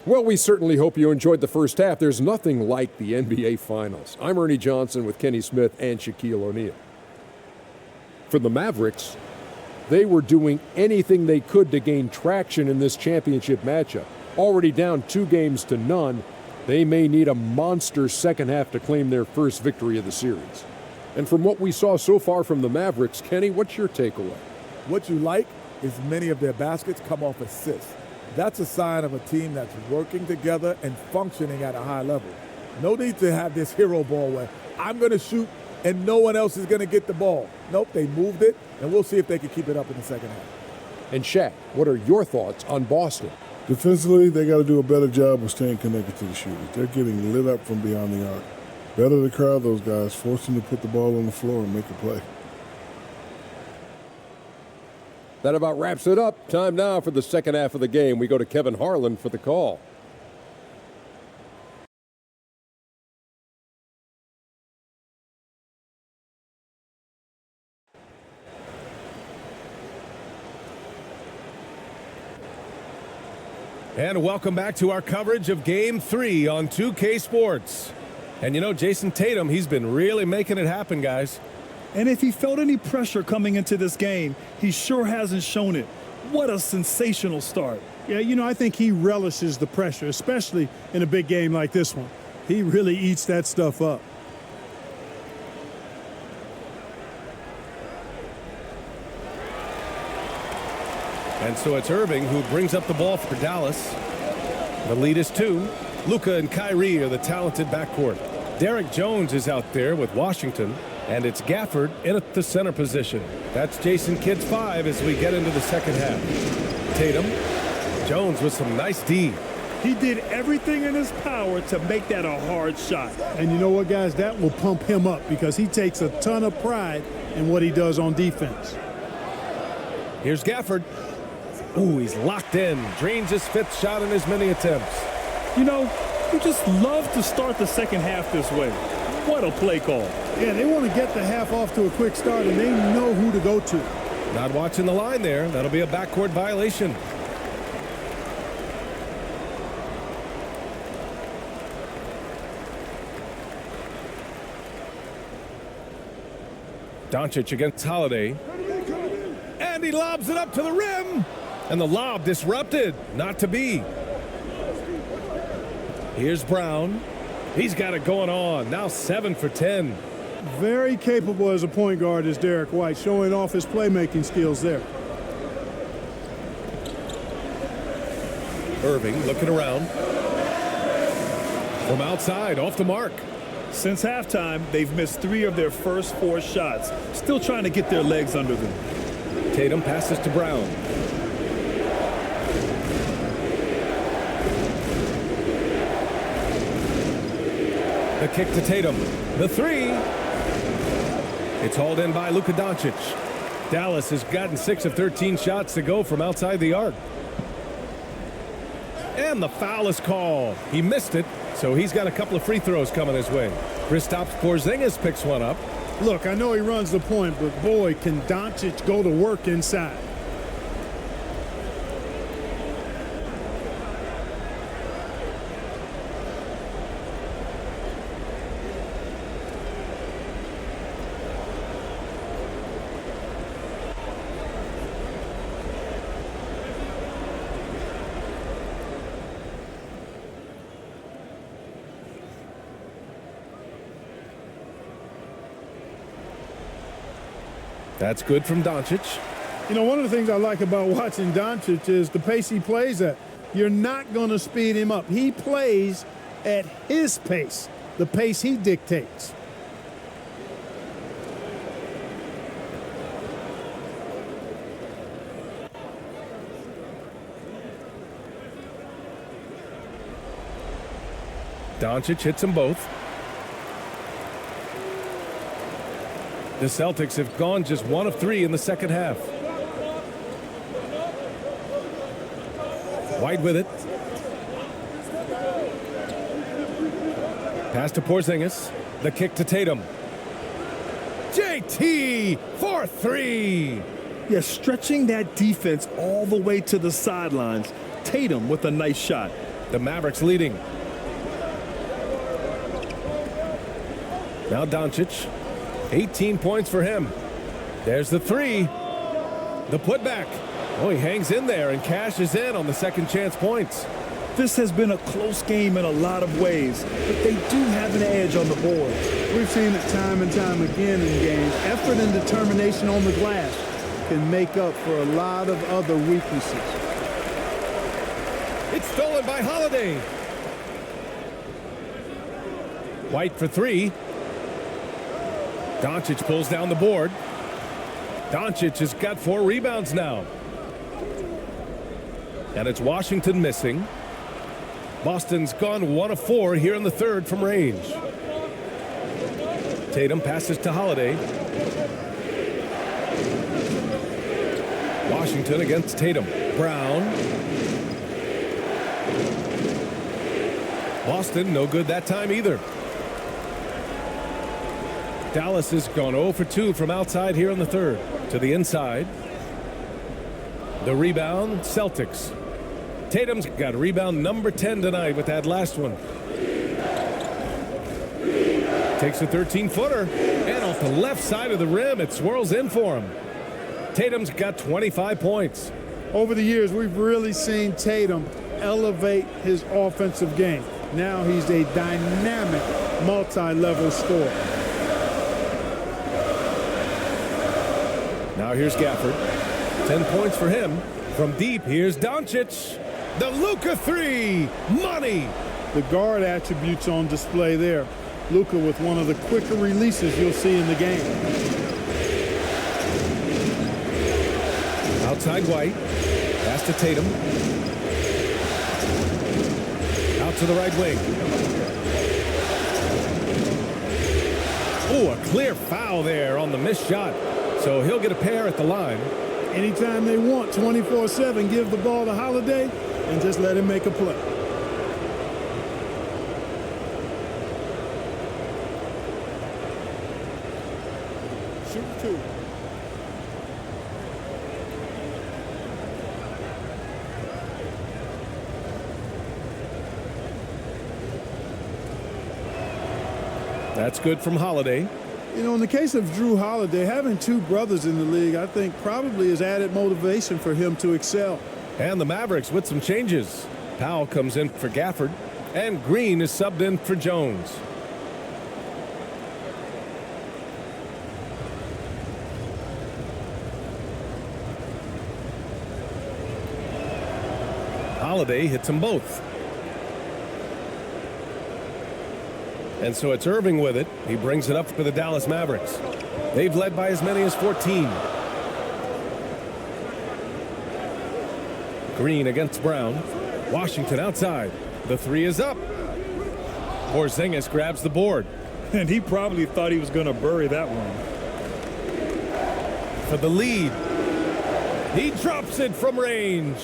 Well, we certainly hope you enjoyed the first half. There's nothing like the NBA Finals. I'm Ernie Johnson with Kenny Smith and Shaquille O'Neal. For the Mavericks, they were doing anything they could to gain traction in this championship matchup. Already down 2-0, they may need a monster second half to claim their first victory of the series. And from what we saw so far from the Mavericks, Kenny, what's your takeaway? What you like is many of their baskets come off assists. That's a sign of a team that's working together and functioning at a high level. No need to have this hero ball where I'm going to shoot and no one else is going to get the ball. Nope, they moved it, and we'll see if they can keep it up in the second half. And Shaq, what are your thoughts on Boston? Defensively, they got to do a better job of staying connected to the shooters. They're getting lit up from beyond the arc. Better to crowd those guys, force them to put the ball on the floor and make a play. That about wraps it up. Time now for the second half of the game. We go to Kevin Harlan for the call. And welcome back to our coverage of Game 3 on 2K Sports. And you know, Jason Tatum, he's been really making it happen, guys. And if he felt any pressure coming into this game, he sure hasn't shown it. What a sensational start. Yeah, you know, I think he relishes the pressure, especially in a big game like this one. He really eats that stuff up. And so it's Irving who brings up the ball for Dallas. The lead is 2. Luka and Kyrie are the talented backcourt. Derek Jones is out there with Washington, and it's Gafford in at the center position. That's Jason Kidd's 5 as we get into the second half. Tatum, Jones with some nice D. He did everything in his power to make that a hard shot. And you know what, guys? That will pump him up because he takes a ton of pride in what he does on defense. Here's Gafford. Ooh, he's locked in. Drains his 5th shot in as many attempts. You know, you just love to start the second half this way. What a play call. Yeah, they want to get the half off to a quick start, and they know who to go to. Not watching the line there. That'll be a backcourt violation. Doncic against Holiday. And he lobs it up to the rim. And the lob disrupted. Not to be. Here's Brown. He's got it going on. Now 7 for 10. Very capable as a point guard is Derek White, showing off his playmaking skills there. Irving looking around. From outside, off the mark. Since halftime, they've missed 3 of their first 4 shots. Still trying to get their legs under them. Tatum passes to Brown. The kick to Tatum. The 3. It's hauled in by Luka Doncic. Dallas has gotten 6 of 13 shots to go from outside the arc. And the foul is called. He missed it, so he's got a couple of free throws coming his way. Kristaps Porzingis picks one up. Look, I know he runs the point, but boy, can Doncic go to work inside. That's good from Doncic. You know, one of the things I like about watching Doncic is the pace he plays at. You're not going to speed him up. He plays at his pace, the pace he dictates. Doncic hits them both. The Celtics have gone just 1 of 3 in the second half. White with it. Pass to Porzingis. The kick to Tatum. JT for 3. Yeah, stretching that defense all the way to the sidelines. Tatum with a nice shot. The Mavericks leading. Now Doncic. 18 points for him. There's the 3. The putback. Oh, he hangs in there and cashes in on the second chance points. This has been a close game in a lot of ways, but they do have an edge on the board. We've seen it time and time again in games. Effort and determination on the glass can make up for a lot of other weaknesses. It's stolen by Holiday. White for 3. Doncic pulls down the board. Doncic has got 4 rebounds now. And it's Washington missing. Boston's gone 1 of 4 here in the third from range. Tatum passes to Holiday. Washington against Tatum. Brown. Boston no good that time either. Dallas has gone 0 for 2 from outside here in the third. To the inside. The rebound, Celtics. Tatum's got rebound number 10 tonight with that last one. Takes a 13-footer, and off the left side of the rim, it swirls in for him. Tatum's got 25 points. Over the years, we've really seen Tatum elevate his offensive game. Now he's a dynamic, multi-level scorer. Now here's Gafford. 10 points for him. From deep, here's Doncic. The Luka three. Money. The guard attributes on display there. Luka with one of the quicker releases you'll see in the game. Outside White. Pass to Tatum. Out to the right wing. Oh, a clear foul there on the missed shot. So he'll get a pair at the line. Anytime they want, 24/7, give the ball to Holiday and just let him make a play. Shoot two. That's good from Holiday. You know, in the case of Jrue Holiday, having two brothers in the league, I think probably is added motivation for him to excel. And the Mavericks with some changes. Powell comes in for Gafford, and Green is subbed in for Jones. Holiday hits them both. And so it's Irving with it. He brings it up for the Dallas Mavericks. They've led by as many as 14. Green against Brown. Washington outside. The three is up. Porzingis grabs the board. And he probably thought he was going to bury that one. For the lead. He drops it from range.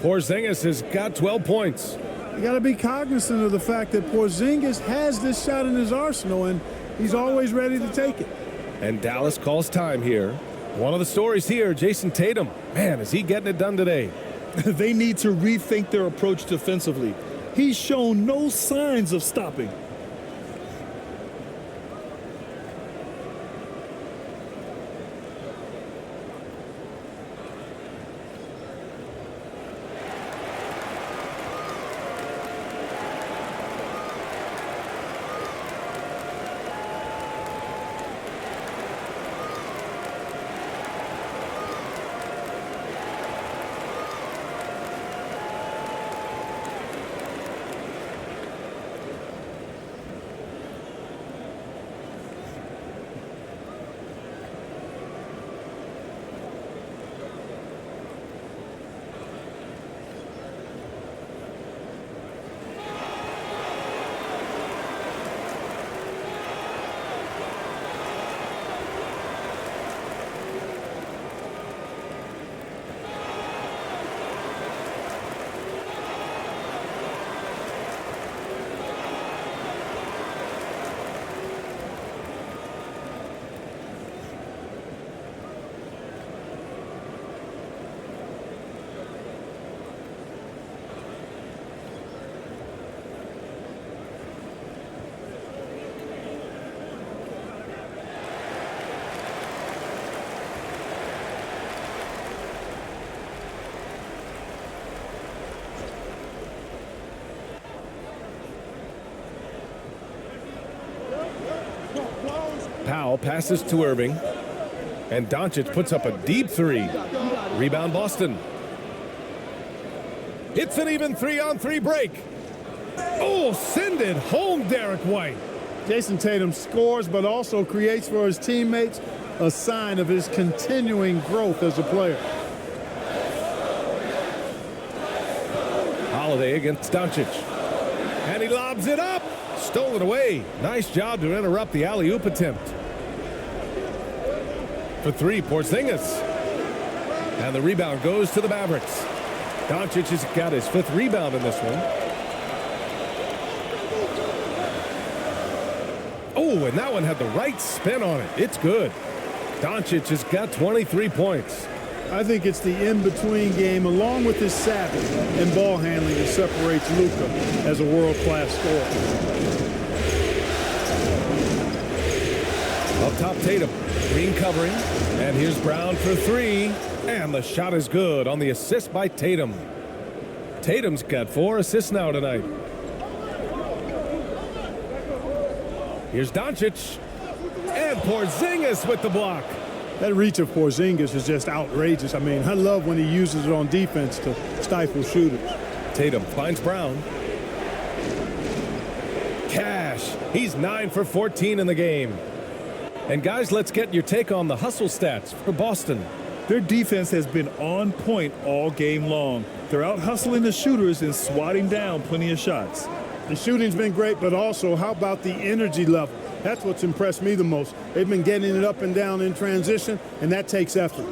Porzingis has got 12 points. You got to be cognizant of the fact that Porzingis has this shot in his arsenal, and he's always ready to take it. And Dallas calls time here. One of the stories here, Jason Tatum. Man, is he getting it done today? They need to rethink their approach defensively. He's shown no signs of stopping. Powell passes to Irving. And Doncic puts up a deep three. Rebound Boston. It's an even 3-on-3 break. Oh, send it home, Derek White. Jason Tatum scores, but also creates for his teammates a sign of his continuing growth as a player. Holiday against Doncic. And he lobs it up. Stolen away. Nice job to interrupt the alley-oop attempt. For three, Porzingis. And the rebound goes to the Mavericks. Doncic has got his 5th rebound in this one. Oh, and that one had the right spin on it. It's good. Doncic has got 23 points. I think it's the in-between game, along with his savvy and ball handling, that separates Luka as a world-class scorer. top Tatum. Green covering. And here's Brown for three. And the shot is good on the assist by Tatum. Tatum's got 4 assists now tonight. Here's Doncic. And Porzingis with the block. That reach of Porzingis is just outrageous. I mean, I love when he uses it on defense to stifle shooters. Tatum finds Brown. Cash. He's 9 for 14 in the game. And guys, let's get your take on the hustle stats for Boston. Their defense has been on point all game long. They're out hustling the shooters and swatting down plenty of shots. The shooting's been great, but also how about the energy level? That's what's impressed me the most. They've been getting it up and down in transition, and that takes effort.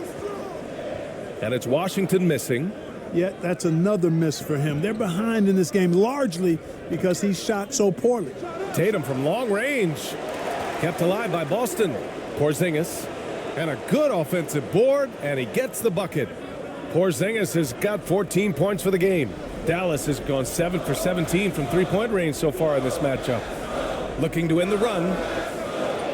And it's Washington missing. Yet that's another miss for him. They're behind in this game largely because he shot so poorly. Tatum from long range. Kept alive by Boston. Porzingis. And a good offensive board, and he gets the bucket. Porzingis has got 14 points for the game. Dallas has gone 7 for 17 from three-point range so far in this matchup. Looking to win the run.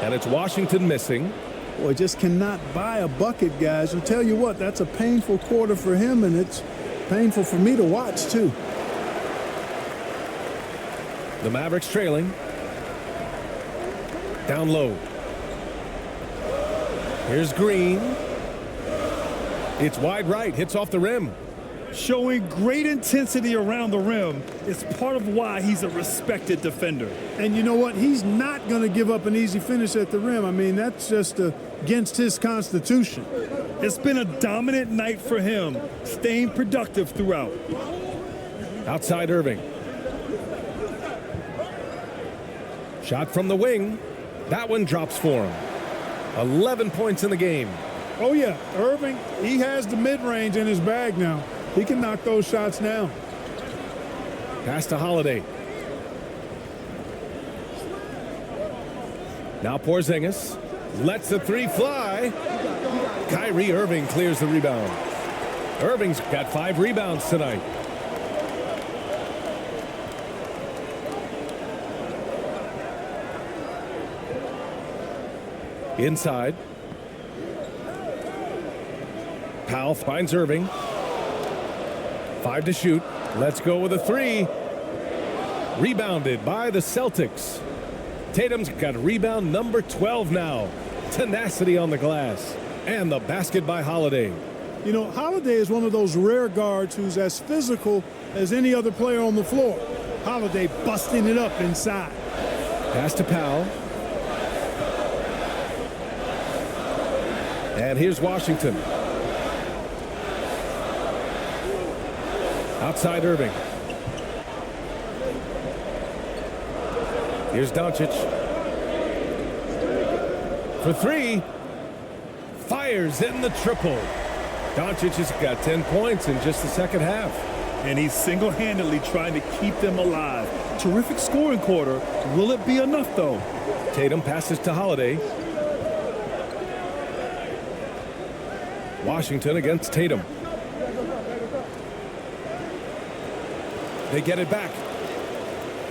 And it's Washington missing. Boy, just cannot buy a bucket, guys. I'll tell you what, that's a painful quarter for him, and it's painful for me to watch, too. The Mavericks trailing. Down low. Here's Green. It's wide right, hits off the rim. Showing great intensity around the rim is part of why he's a respected defender. And you know what? He's not going to give up an easy finish at the rim. I mean, that's just against his constitution. It's been a dominant night for him, staying productive throughout. Outside Irving. Shot from the wing. That one drops for him. 11 points in the game. Oh, yeah. Irving, he has the mid-range in his bag now. He can knock those shots down. Pass to Holiday. Now Porzingis lets the three fly. Kyrie Irving clears the rebound. Irving's got 5 rebounds tonight. Inside. Powell finds Irving. 5 to shoot. Let's go with a 3. Rebounded by the Celtics. Tatum's got rebound number 12 now. Tenacity on the glass. And the basket by Holiday. You know, Holiday is one of those rare guards who's as physical as any other player on the floor. Holiday busting it up inside. Pass to Powell. And here's Washington. Outside Irving. Here's Doncic. For 3. Fires in the triple. Doncic has got 10 points in just the second half. And he's single-handedly trying to keep them alive. Terrific scoring quarter. Will it be enough, though? Tatum passes to Holiday. Washington against Tatum. They get it back.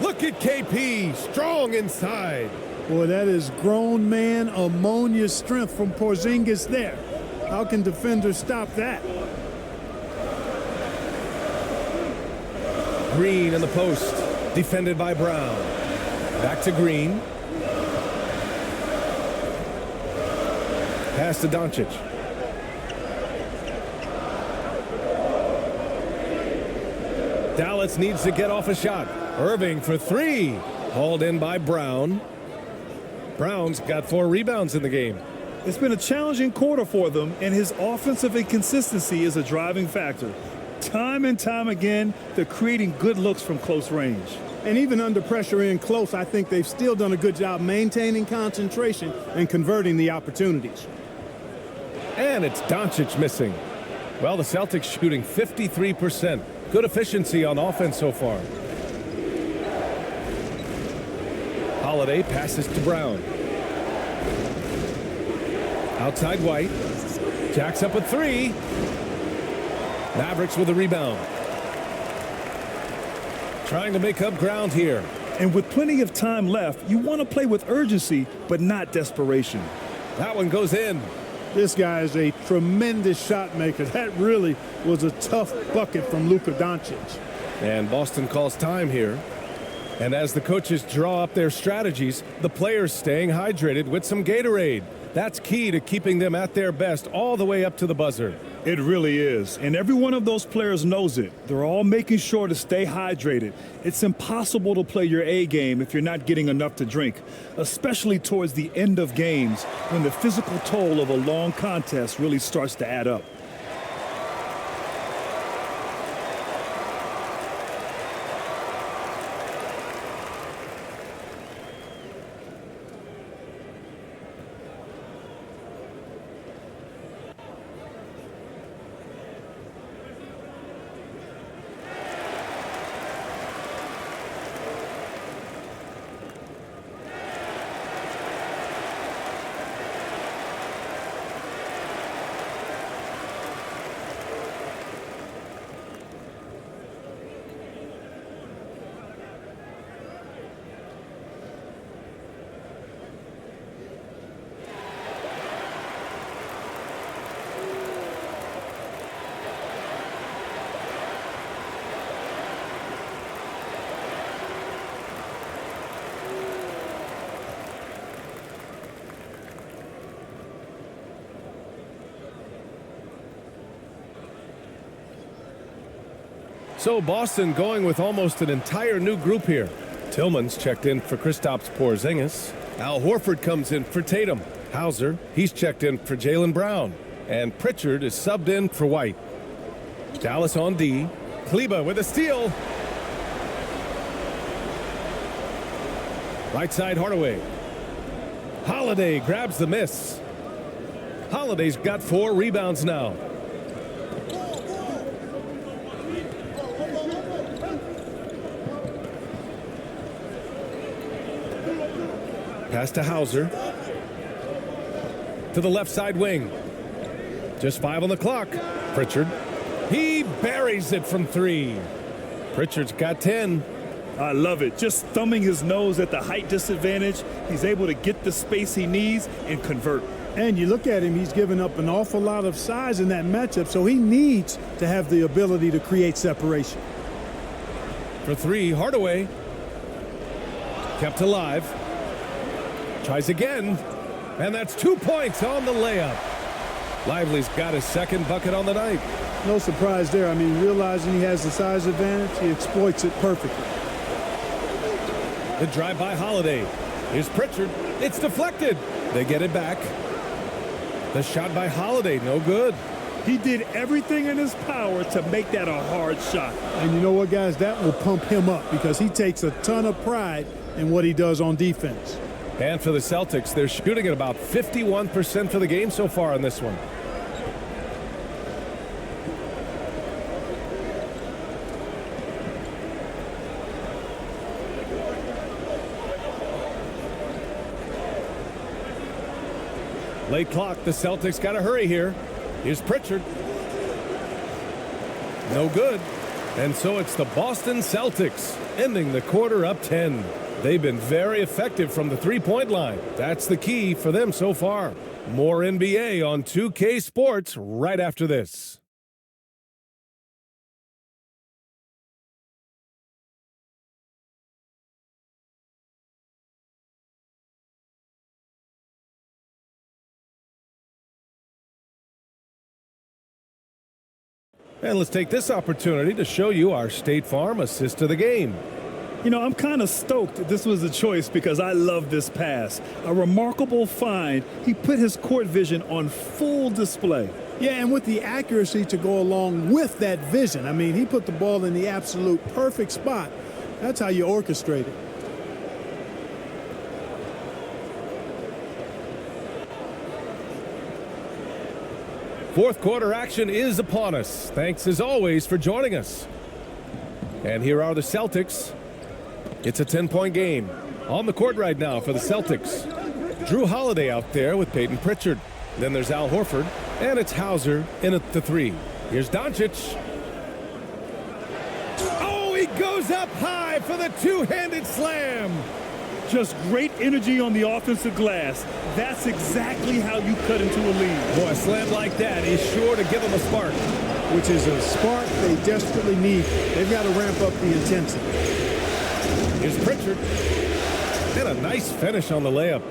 Look at KP, strong inside. Boy, that is grown man ammonia strength from Porzingis there. How can defenders stop that? Green in the post, defended by Brown. Back to Green. Pass to Doncic. Dallas needs to get off a shot. Irving for 3. Hauled in by Brown. Brown's got 4 rebounds in the game. It's been a challenging quarter for them, and his offensive inconsistency is a driving factor. Time and time again, they're creating good looks from close range. And even under pressure in close, I think they've still done a good job maintaining concentration and converting the opportunities. And it's Doncic missing. Well, the Celtics shooting 53%. Good efficiency on offense so far. Holiday passes to Brown. Outside White. Jacks up a 3. Mavericks with a rebound. Trying to make up ground here. And with plenty of time left, you want to play with urgency, but not desperation. That one goes in. This guy is a tremendous shot maker. That really was a tough bucket from Luka Doncic. And Boston calls time here. And as the coaches draw up their strategies, the players staying hydrated with some Gatorade. That's key to keeping them at their best all the way up to the buzzer. It really is. And every one of those players knows it. They're all making sure to stay hydrated. It's impossible to play your A game if you're not getting enough to drink, especially towards the end of games when the physical toll of a long contest really starts to add up. So Boston going with almost an entire new group here. Tillman's checked in for Kristaps Porzingis. Al Horford comes in for Tatum. Hauser, he's checked in for Jaylen Brown. And Pritchard is subbed in for White. Dallas on D. Kleba with a steal. Right side Hardaway. Holiday grabs the miss. Holiday's got 4 rebounds now. Pass to Hauser. To the left side wing. Just 5 on the clock. Pritchard. He buries it from 3. Pritchard's got 10. I love it. Just thumbing his nose at the height disadvantage, he's able to get the space he needs and convert. And you look at him, he's given up an awful lot of size in that matchup, so he needs to have the ability to create separation. For 3, Hardaway. Kept alive. Tries again. And that's 2 points on the layup. Lively's got his second bucket on the night. No surprise there. I mean, realizing he has the size advantage, he exploits it perfectly. The drive by Holiday. Here's Pritchard. It's deflected. They get it back. The shot by Holiday, no good. He did everything in his power to make that a hard shot. And you know what, guys? That will pump him up because he takes a ton of pride in what he does on defense. And for the Celtics, they're shooting at about 51% for the game so far in this one. Late clock, the Celtics got to hurry here. Here's Pritchard. No good. And so it's the Boston Celtics ending the quarter up 10. They've been very effective from the three-point line. That's the key for them so far. More NBA on 2K Sports right after this. And let's take this opportunity to show you our State Farm assist of the game. You know, I'm kind of stoked this was a choice because I love this pass. A remarkable find. He put his court vision on full display. Yeah, and with the accuracy to go along with that vision. I mean, he put the ball in the absolute perfect spot. That's how you orchestrate it. Fourth quarter action is upon us. Thanks as always for joining us. And here are the Celtics. It's a 10-point game. On the court right now for the Celtics. Drew Holiday out there with Peyton Pritchard. Then there's Al Horford. And it's Hauser in at the 3. Here's Doncic. Oh, he goes up high for the two-handed slam. Just great energy on the offensive glass. That's exactly how you cut into a lead. Boy, a slam like that is sure to give them a spark. Which is a spark they desperately need. They've got to ramp up the intensity. Here's Pritchard. And a nice finish on the layup.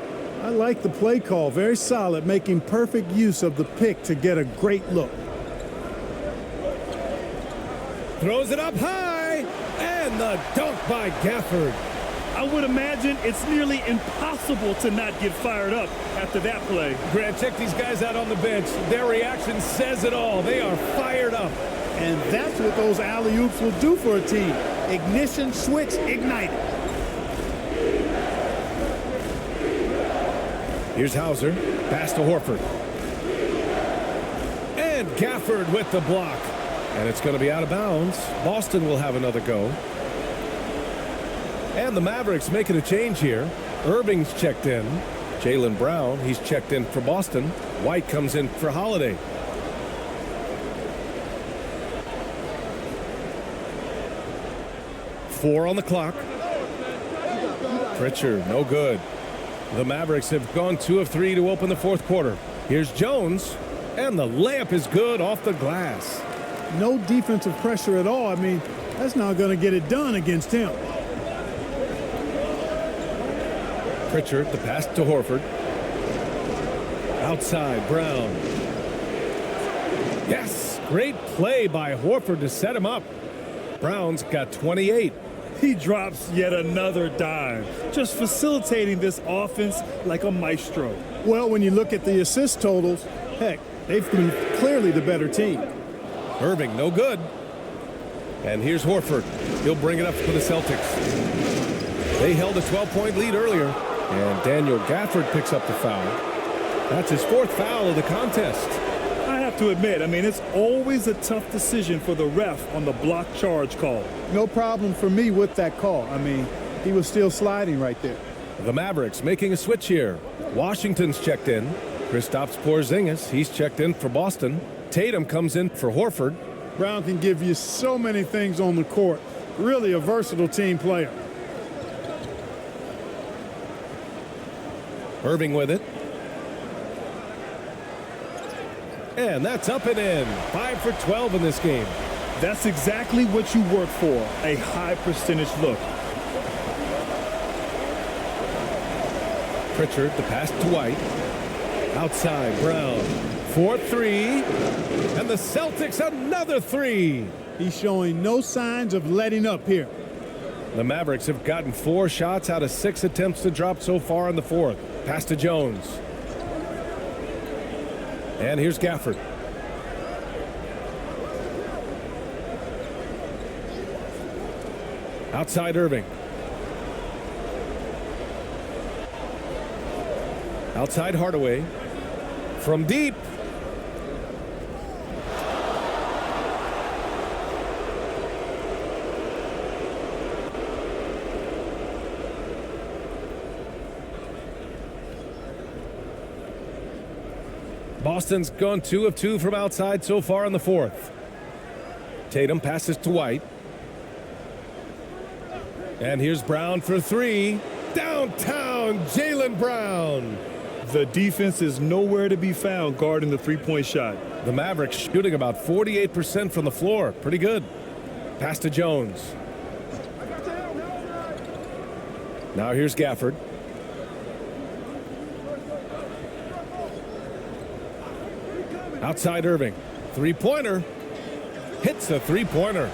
I like the play call. Very solid, making perfect use of the pick to get a great look. Throws it up high. And the dunk by Gafford. I would imagine it's nearly impossible to not get fired up after that play. Grant, check these guys out on the bench. Their reaction says it all. They are fired up. And that's what those alley-oops will do for a team. Ignition, switch, ignite. Here's Hauser. Pass to Horford. And Gafford with the block. And it's going to be out of bounds. Boston will have another go. And the Mavericks making a change here. Irving's checked in. Jaylen Brown, he's checked in for Boston. White comes in for Holiday. Four on the clock. Pritchard, no good. The Mavericks have gone 2 of 3 to open the fourth quarter. Here's Jones, and the layup is good off the glass. No defensive pressure at all. I mean, that's not going to get it done against him. Pritchard, the pass to Horford. Outside, Brown. Yes, great play by Horford to set him up. Brown's got 28. He drops yet another dime, just facilitating this offense like a maestro. Well, when you look at the assist totals, heck, they've been clearly the better team. Irving, no good. And here's Horford. He'll bring it up for the Celtics. They held a 12-point lead earlier. And Daniel Gafford picks up the foul. That's his 4th foul of the contest. I have to admit, I mean, it's always a tough decision for the ref on the block charge call. No problem for me with that call. I mean, he was still sliding right there. The Mavericks making a switch here. Washington's checked in. Kristaps Porzingis, he's checked in for Boston. Tatum comes in for Horford. Brown can give you so many things on the court. Really a versatile team player. Irving with it. And that's up and in. 5 for 12 in this game. That's exactly what you work for, a high percentage look. Pritchard, the pass to White. Outside, Brown. 4-3. And the Celtics another 3. He's showing no signs of letting up here. The Mavericks have gotten 4 shots out of 6 attempts to drop so far in the fourth. Pass to Jones. And here's Gafford. Outside Irving. Outside Hardaway. From deep. Boston's gone 2 of 2 from outside so far in the fourth. Tatum passes to White. And here's Brown for 3. Downtown, Jaylen Brown. The defense is nowhere to be found guarding the three-point shot. The Mavericks shooting about 48% from the floor. Pretty good. Pass to Jones. Now here's Gafford. Outside Irving. Three-pointer. Hits a three-pointer.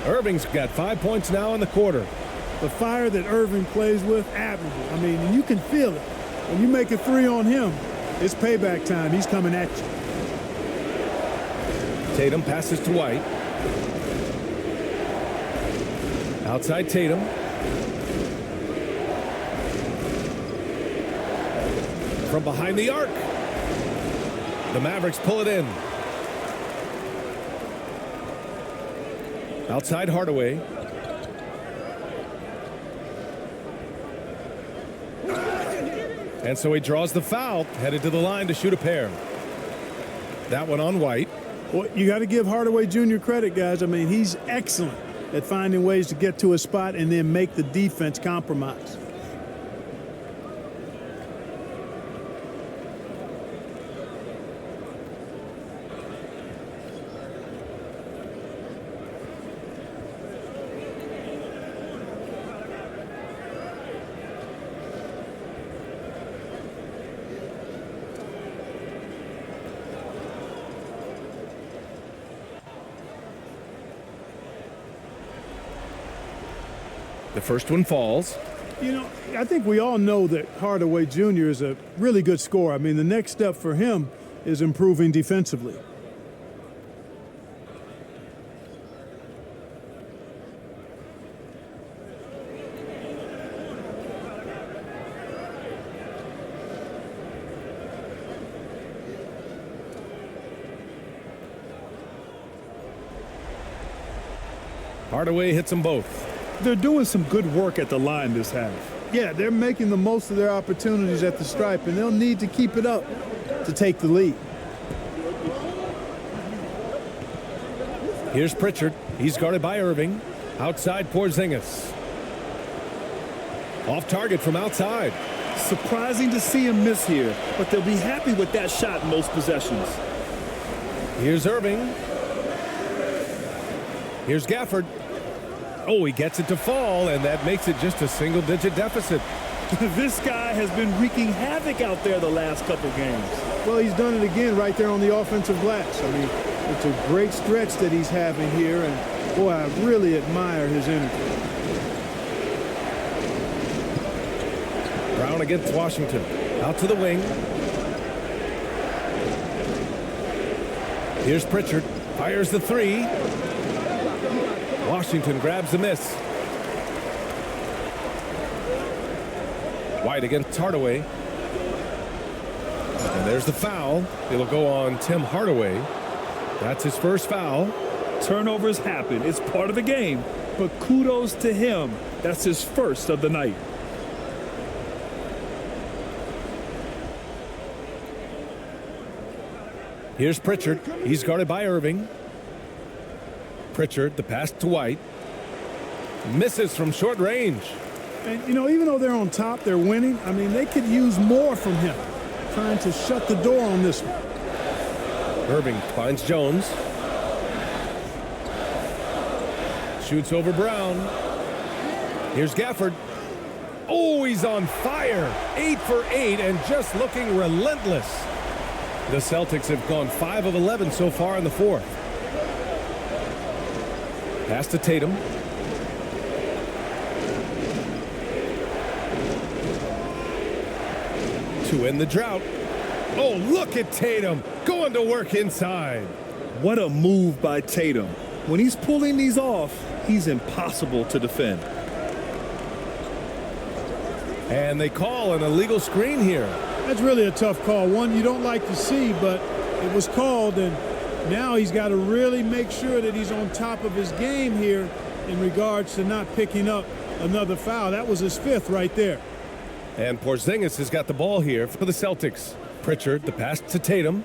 Irving's got 5 points now in the quarter. The fire that Irving plays with, admirable. I mean, you can feel it. When you make a 3 on him, it's payback time. He's coming at you. Tatum passes to White. Outside Tatum. From behind the arc. The Mavericks pull it in. Outside Hardaway. And so he draws the foul, headed to the line to shoot a pair. That one on White. Well, you got to give Hardaway Jr. credit, guys. I mean, he's excellent at finding ways to get to a spot and then make the defense compromise. The first one falls. You know, I think we all know that Hardaway Jr. is a really good scorer. I mean, the next step for him is improving defensively. Hardaway hits them both. They're doing some good work at the line this half. Yeah, they're making the most of their opportunities at the stripe, and they'll need to keep it up to take the lead. Here's Pritchard. He's guarded by Irving. Outside Porzingis. Off target from outside. Surprising to see him miss here, but they'll be happy with that shot most possessions. Here's Irving. Here's Gafford. Oh, he gets it to fall, and that makes it just a single-digit deficit. This guy has been wreaking havoc out there the last couple games. Well, he's done it again right there on the offensive glass. I mean, it's a great stretch that he's having here, and boy, I really admire his energy. Brown against Washington. Out to the wing. Here's Pritchard. Fires the three. Washington grabs the miss. White against Hardaway. And there's the foul. It'll go on Tim Hardaway. That's his first foul. Turnovers happen. It's part of the game. But kudos to him. That's his first of the night. Here's Pritchard. He's guarded by Irving. Pritchard, the pass to White. Misses from short range. And, you know, even though they're on top, they're winning. I mean, they could use more from him. Trying to shut the door on this one. Irving finds Jones. Shoots over Brown. Here's Gafford. Oh, he's on fire. 8 for 8 and just looking relentless. The Celtics have gone 5 of 11 so far in the fourth. Pass to Tatum. To end the drought. Oh, look at Tatum going to work inside. What a move by Tatum. When he's pulling these off, he's impossible to defend. And they call an illegal screen here. That's really a tough call. One you don't like to see, but it was called, and now he's got to really make sure that he's on top of his game here in regards to not picking up another foul. That was his fifth right there. And Porzingis has got the ball here for the Celtics. Pritchard, the pass to Tatum.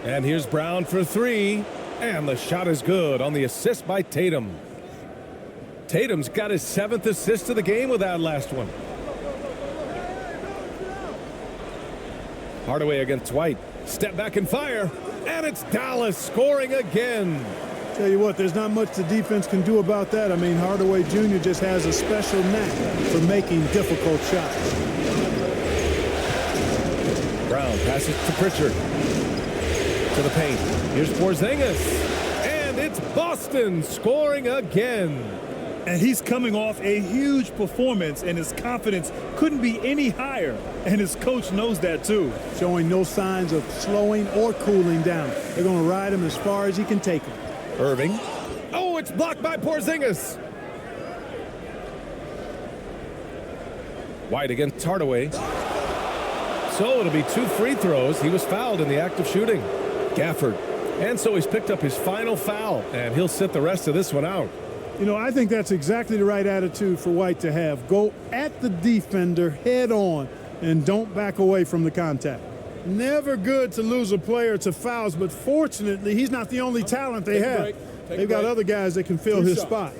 And here's Brown for three. And the shot is good on the assist by Tatum. Tatum's got his 7th assist of the game with that last one. Hardaway against White. Step back and fire. And it's Dallas scoring again. Tell you what, there's not much the defense can do about that. I mean, Hardaway Jr. just has a special knack for making difficult shots. Brown passes to Pritchard. To the paint. Here's Porzingis. And it's Boston scoring again. And he's coming off a huge performance, and his confidence couldn't be any higher. And his coach knows that, too. Showing no signs of slowing or cooling down. They're going to ride him as far as he can take him. Irving. Oh, it's blocked by Porzingis. White against Hardaway. So it'll be 2 free throws. He was fouled in the act of shooting. Gafford. And so he's picked up his final foul, and he'll sit the rest of this one out. You know, I think that's exactly the right attitude for White to have. Go at the defender head on and don't back away from the contact. Never good to lose a player to fouls, but fortunately, he's not the only talent they have. They've got other guys that can fill his spot.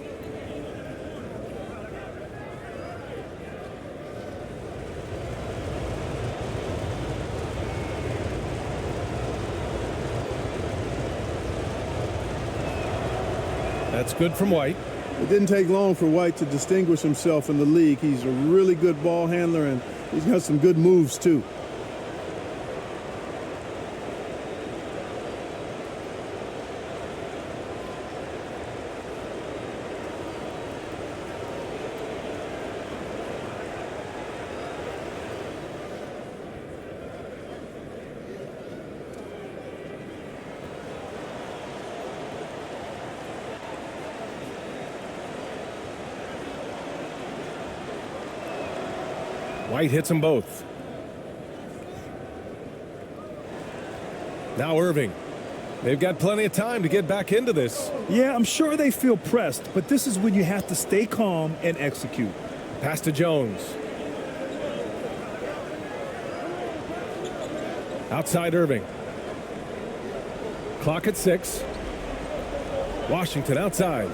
That's good from White. It didn't take long for White to distinguish himself in the league. He's a really good ball handler, and he's got some good moves, too. White hits them both. Now Irving. They've got plenty of time to get back into this. Yeah, I'm sure they feel pressed, but this is when you have to stay calm and execute. Pass to Jones. Outside Irving. Clock at 6. Washington outside.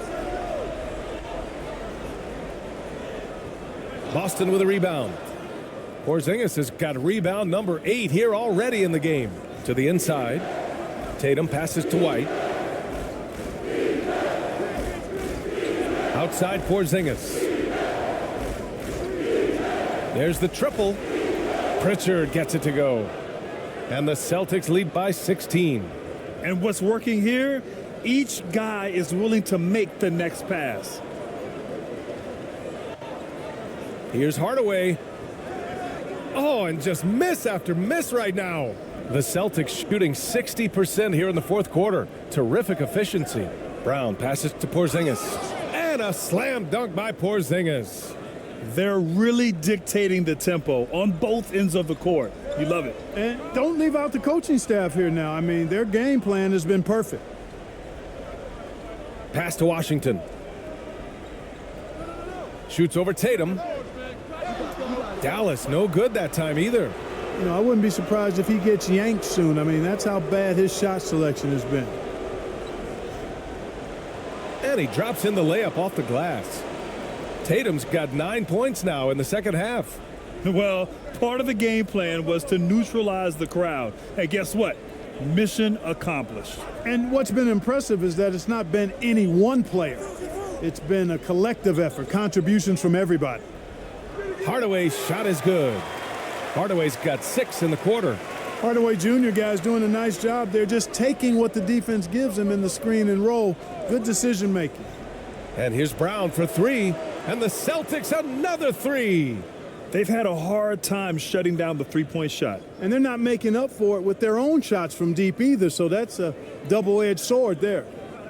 Boston with a rebound. Porzingis has got rebound number 8 here already in the game. To the inside. Tatum passes to White. Outside Porzingis. There's the triple. Pritchard gets it to go. And the Celtics lead by 16. And what's working here? Each guy is willing to make the next pass. Here's Hardaway. Oh, and just miss after miss right now. The Celtics shooting 60% here in the fourth quarter. Terrific efficiency. Brown passes to Porzingis. And a slam dunk by Porzingis. They're really dictating the tempo on both ends of the court. You love it. And don't leave out the coaching staff here now. I mean, their game plan has been perfect. Pass to Washington. Shoots over Tatum. Dallas, no good that time either. You know, I wouldn't be surprised if he gets yanked soon. I mean, that's how bad his shot selection has been. And he drops in the layup off the glass. Tatum's got 9 points now in the second half. Well, part of the game plan was to neutralize the crowd. And guess what? Mission accomplished. And what's been impressive is that it's not been any one player. It's been a collective effort, contributions from everybody. Hardaway's shot is good. Hardaway's got 6 in the quarter. Hardaway Jr. guys doing a nice job. They're just taking what the defense gives them in the screen and roll. Good decision making. And here's Brown for 3. And the Celtics another 3. They've had a hard time shutting down the three-point shot. And they're not making up for it with their own shots from deep either, so that's a double-edged sword there.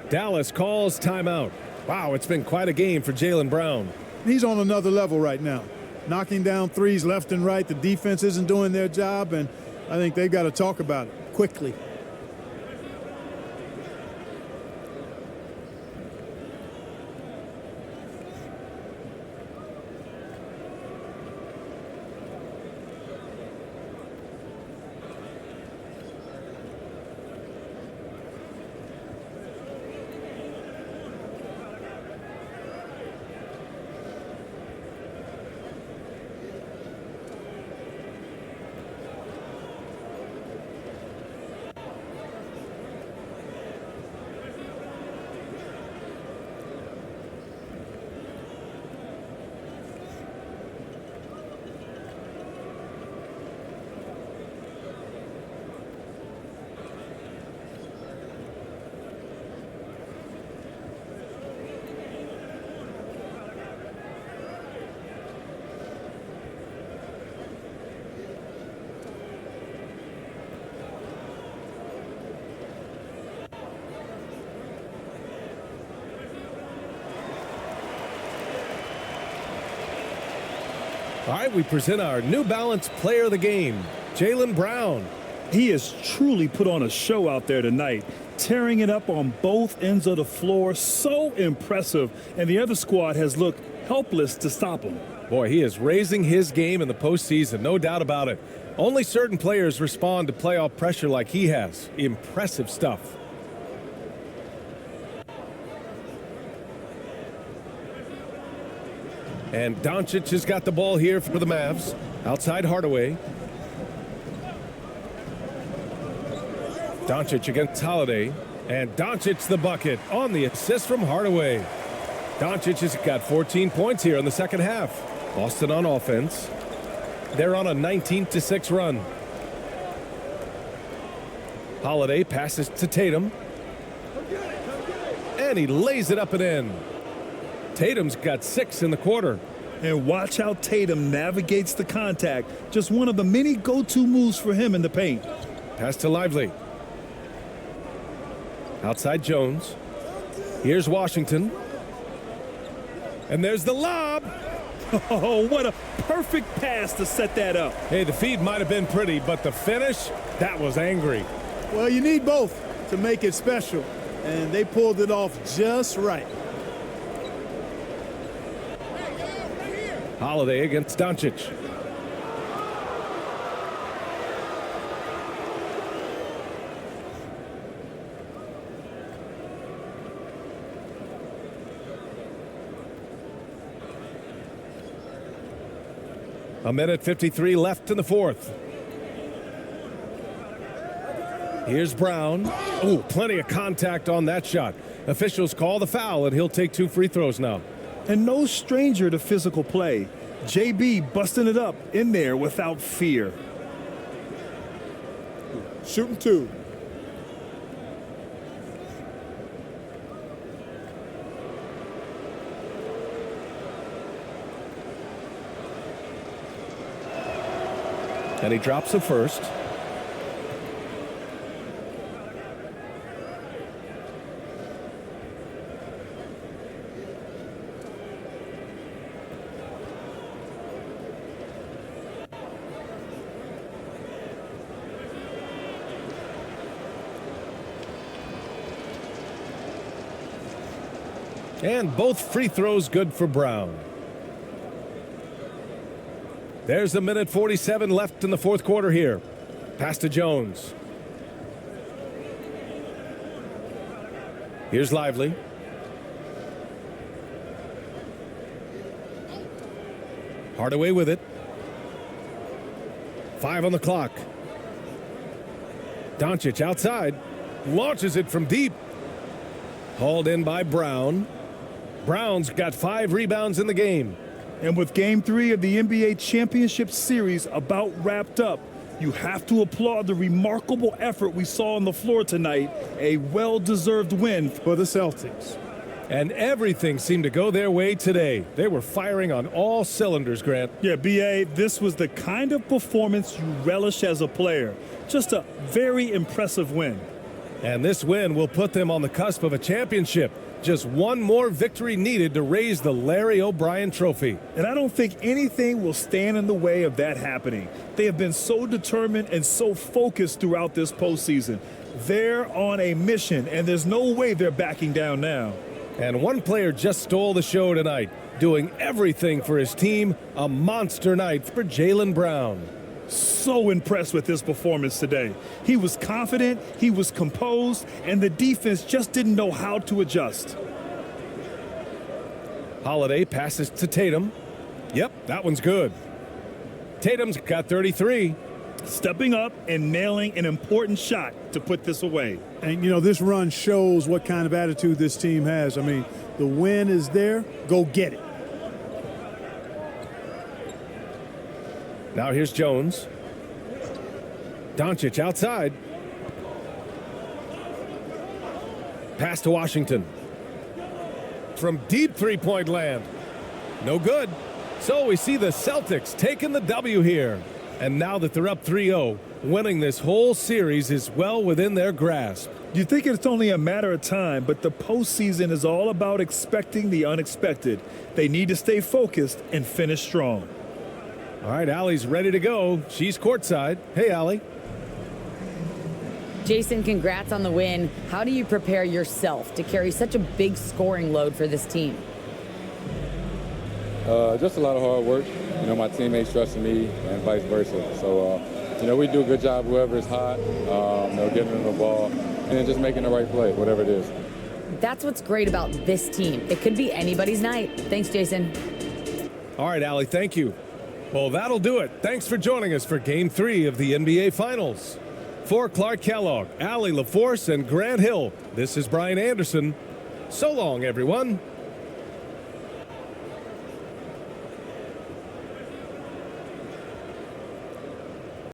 Dallas calls timeout. Wow, it's been quite a game for Jaylen Brown. He's on another level right now. Knocking down threes left and right. The defense isn't doing their job, and I think they've got to talk about it quickly. All right, we present our New Balance player of the game, Jaylen Brown. He has truly put on a show out there tonight, tearing it up on both ends of the floor. So impressive, and the other squad has looked helpless to stop him. Boy, he is raising his game in the postseason, no doubt about it. Only certain players respond to playoff pressure like he has. Impressive stuff. And Doncic has got the ball here for the Mavs. Outside Hardaway. Doncic against Holiday. And Doncic the bucket on the assist from Hardaway. Doncic has got 14 points here in the second half. Boston on offense. They're on a 19-6 run. Holiday passes to Tatum. And he lays it up and in. Tatum's got 6 in the quarter. And watch how Tatum navigates the contact. Just one of the many go-to moves for him in the paint. Pass to Lively. Outside Jones. Here's Washington. And there's the lob. Oh, what a perfect pass to set that up. Hey, the feed might have been pretty, but the finish, that was angry. Well, you need both to make it special, and they pulled it off just right. Holiday against Doncic. A minute 53 left in the fourth. Here's Brown. Oh, plenty of contact on that shot. Officials call the foul, and he'll take 2 free throws now. And no stranger to physical play. JB busting it up in there without fear. Shooting 2. And he drops the first. And both free throws good for Brown. There's a minute 47 left in the fourth quarter here. Pass to Jones. Here's Lively. Hardaway with it. 5 on the clock. Doncic outside. Launches it from deep. Hauled in by Brown. Brown's got 5 rebounds in the game. And with Game 3 of the NBA Championship Series about wrapped up, you have to applaud the remarkable effort we saw on the floor tonight. A well-deserved win for the Celtics. And everything seemed to go their way today. They were firing on all cylinders, Grant. Yeah, B.A., this was the kind of performance you relish as a player. Just a very impressive win. And this win will put them on the cusp of a championship. Just one more victory needed to raise the Larry O'Brien Trophy. And I don't think anything will stand in the way of that happening. They have been so determined and so focused throughout this postseason. They're on a mission, and there's no way they're backing down now. And one player just stole the show tonight, doing everything for his team. A monster night for Jaylen Brown. So impressed with his performance today. He was confident, he was composed, and the defense just didn't know how to adjust. Holiday passes to Tatum. Yep, that one's good. Tatum's got 33. Stepping up and nailing an important shot to put this away. And, you know, this run shows what kind of attitude this team has. I mean, the win is there. Go get it. Now here's Jones. Doncic outside. Pass to Washington. From deep three-point land. No good. So we see the Celtics taking the W here. And now that they're up 3-0, winning this whole series is well within their grasp. You think it's only a matter of time, but the postseason is all about expecting the unexpected. They need to stay focused and finish strong. All right, Allie's ready to go. She's courtside. Hey, Allie. Jason, congrats on the win. How do you prepare yourself to carry such a big scoring load for this team? Just a lot of hard work. You know, my teammates trusting me and vice versa. So, you know, we do a good job whoever is hot, you know, getting them the ball, and then just making the right play, whatever it is. That's what's great about this team. It could be anybody's night. Thanks, Jason. All right, Allie, thank you. Well, that'll do it. Thanks for joining us for Game 3 of the NBA Finals. For Clark Kellogg, Allie LaForce, and Grant Hill, this is Brian Anderson. So long, everyone.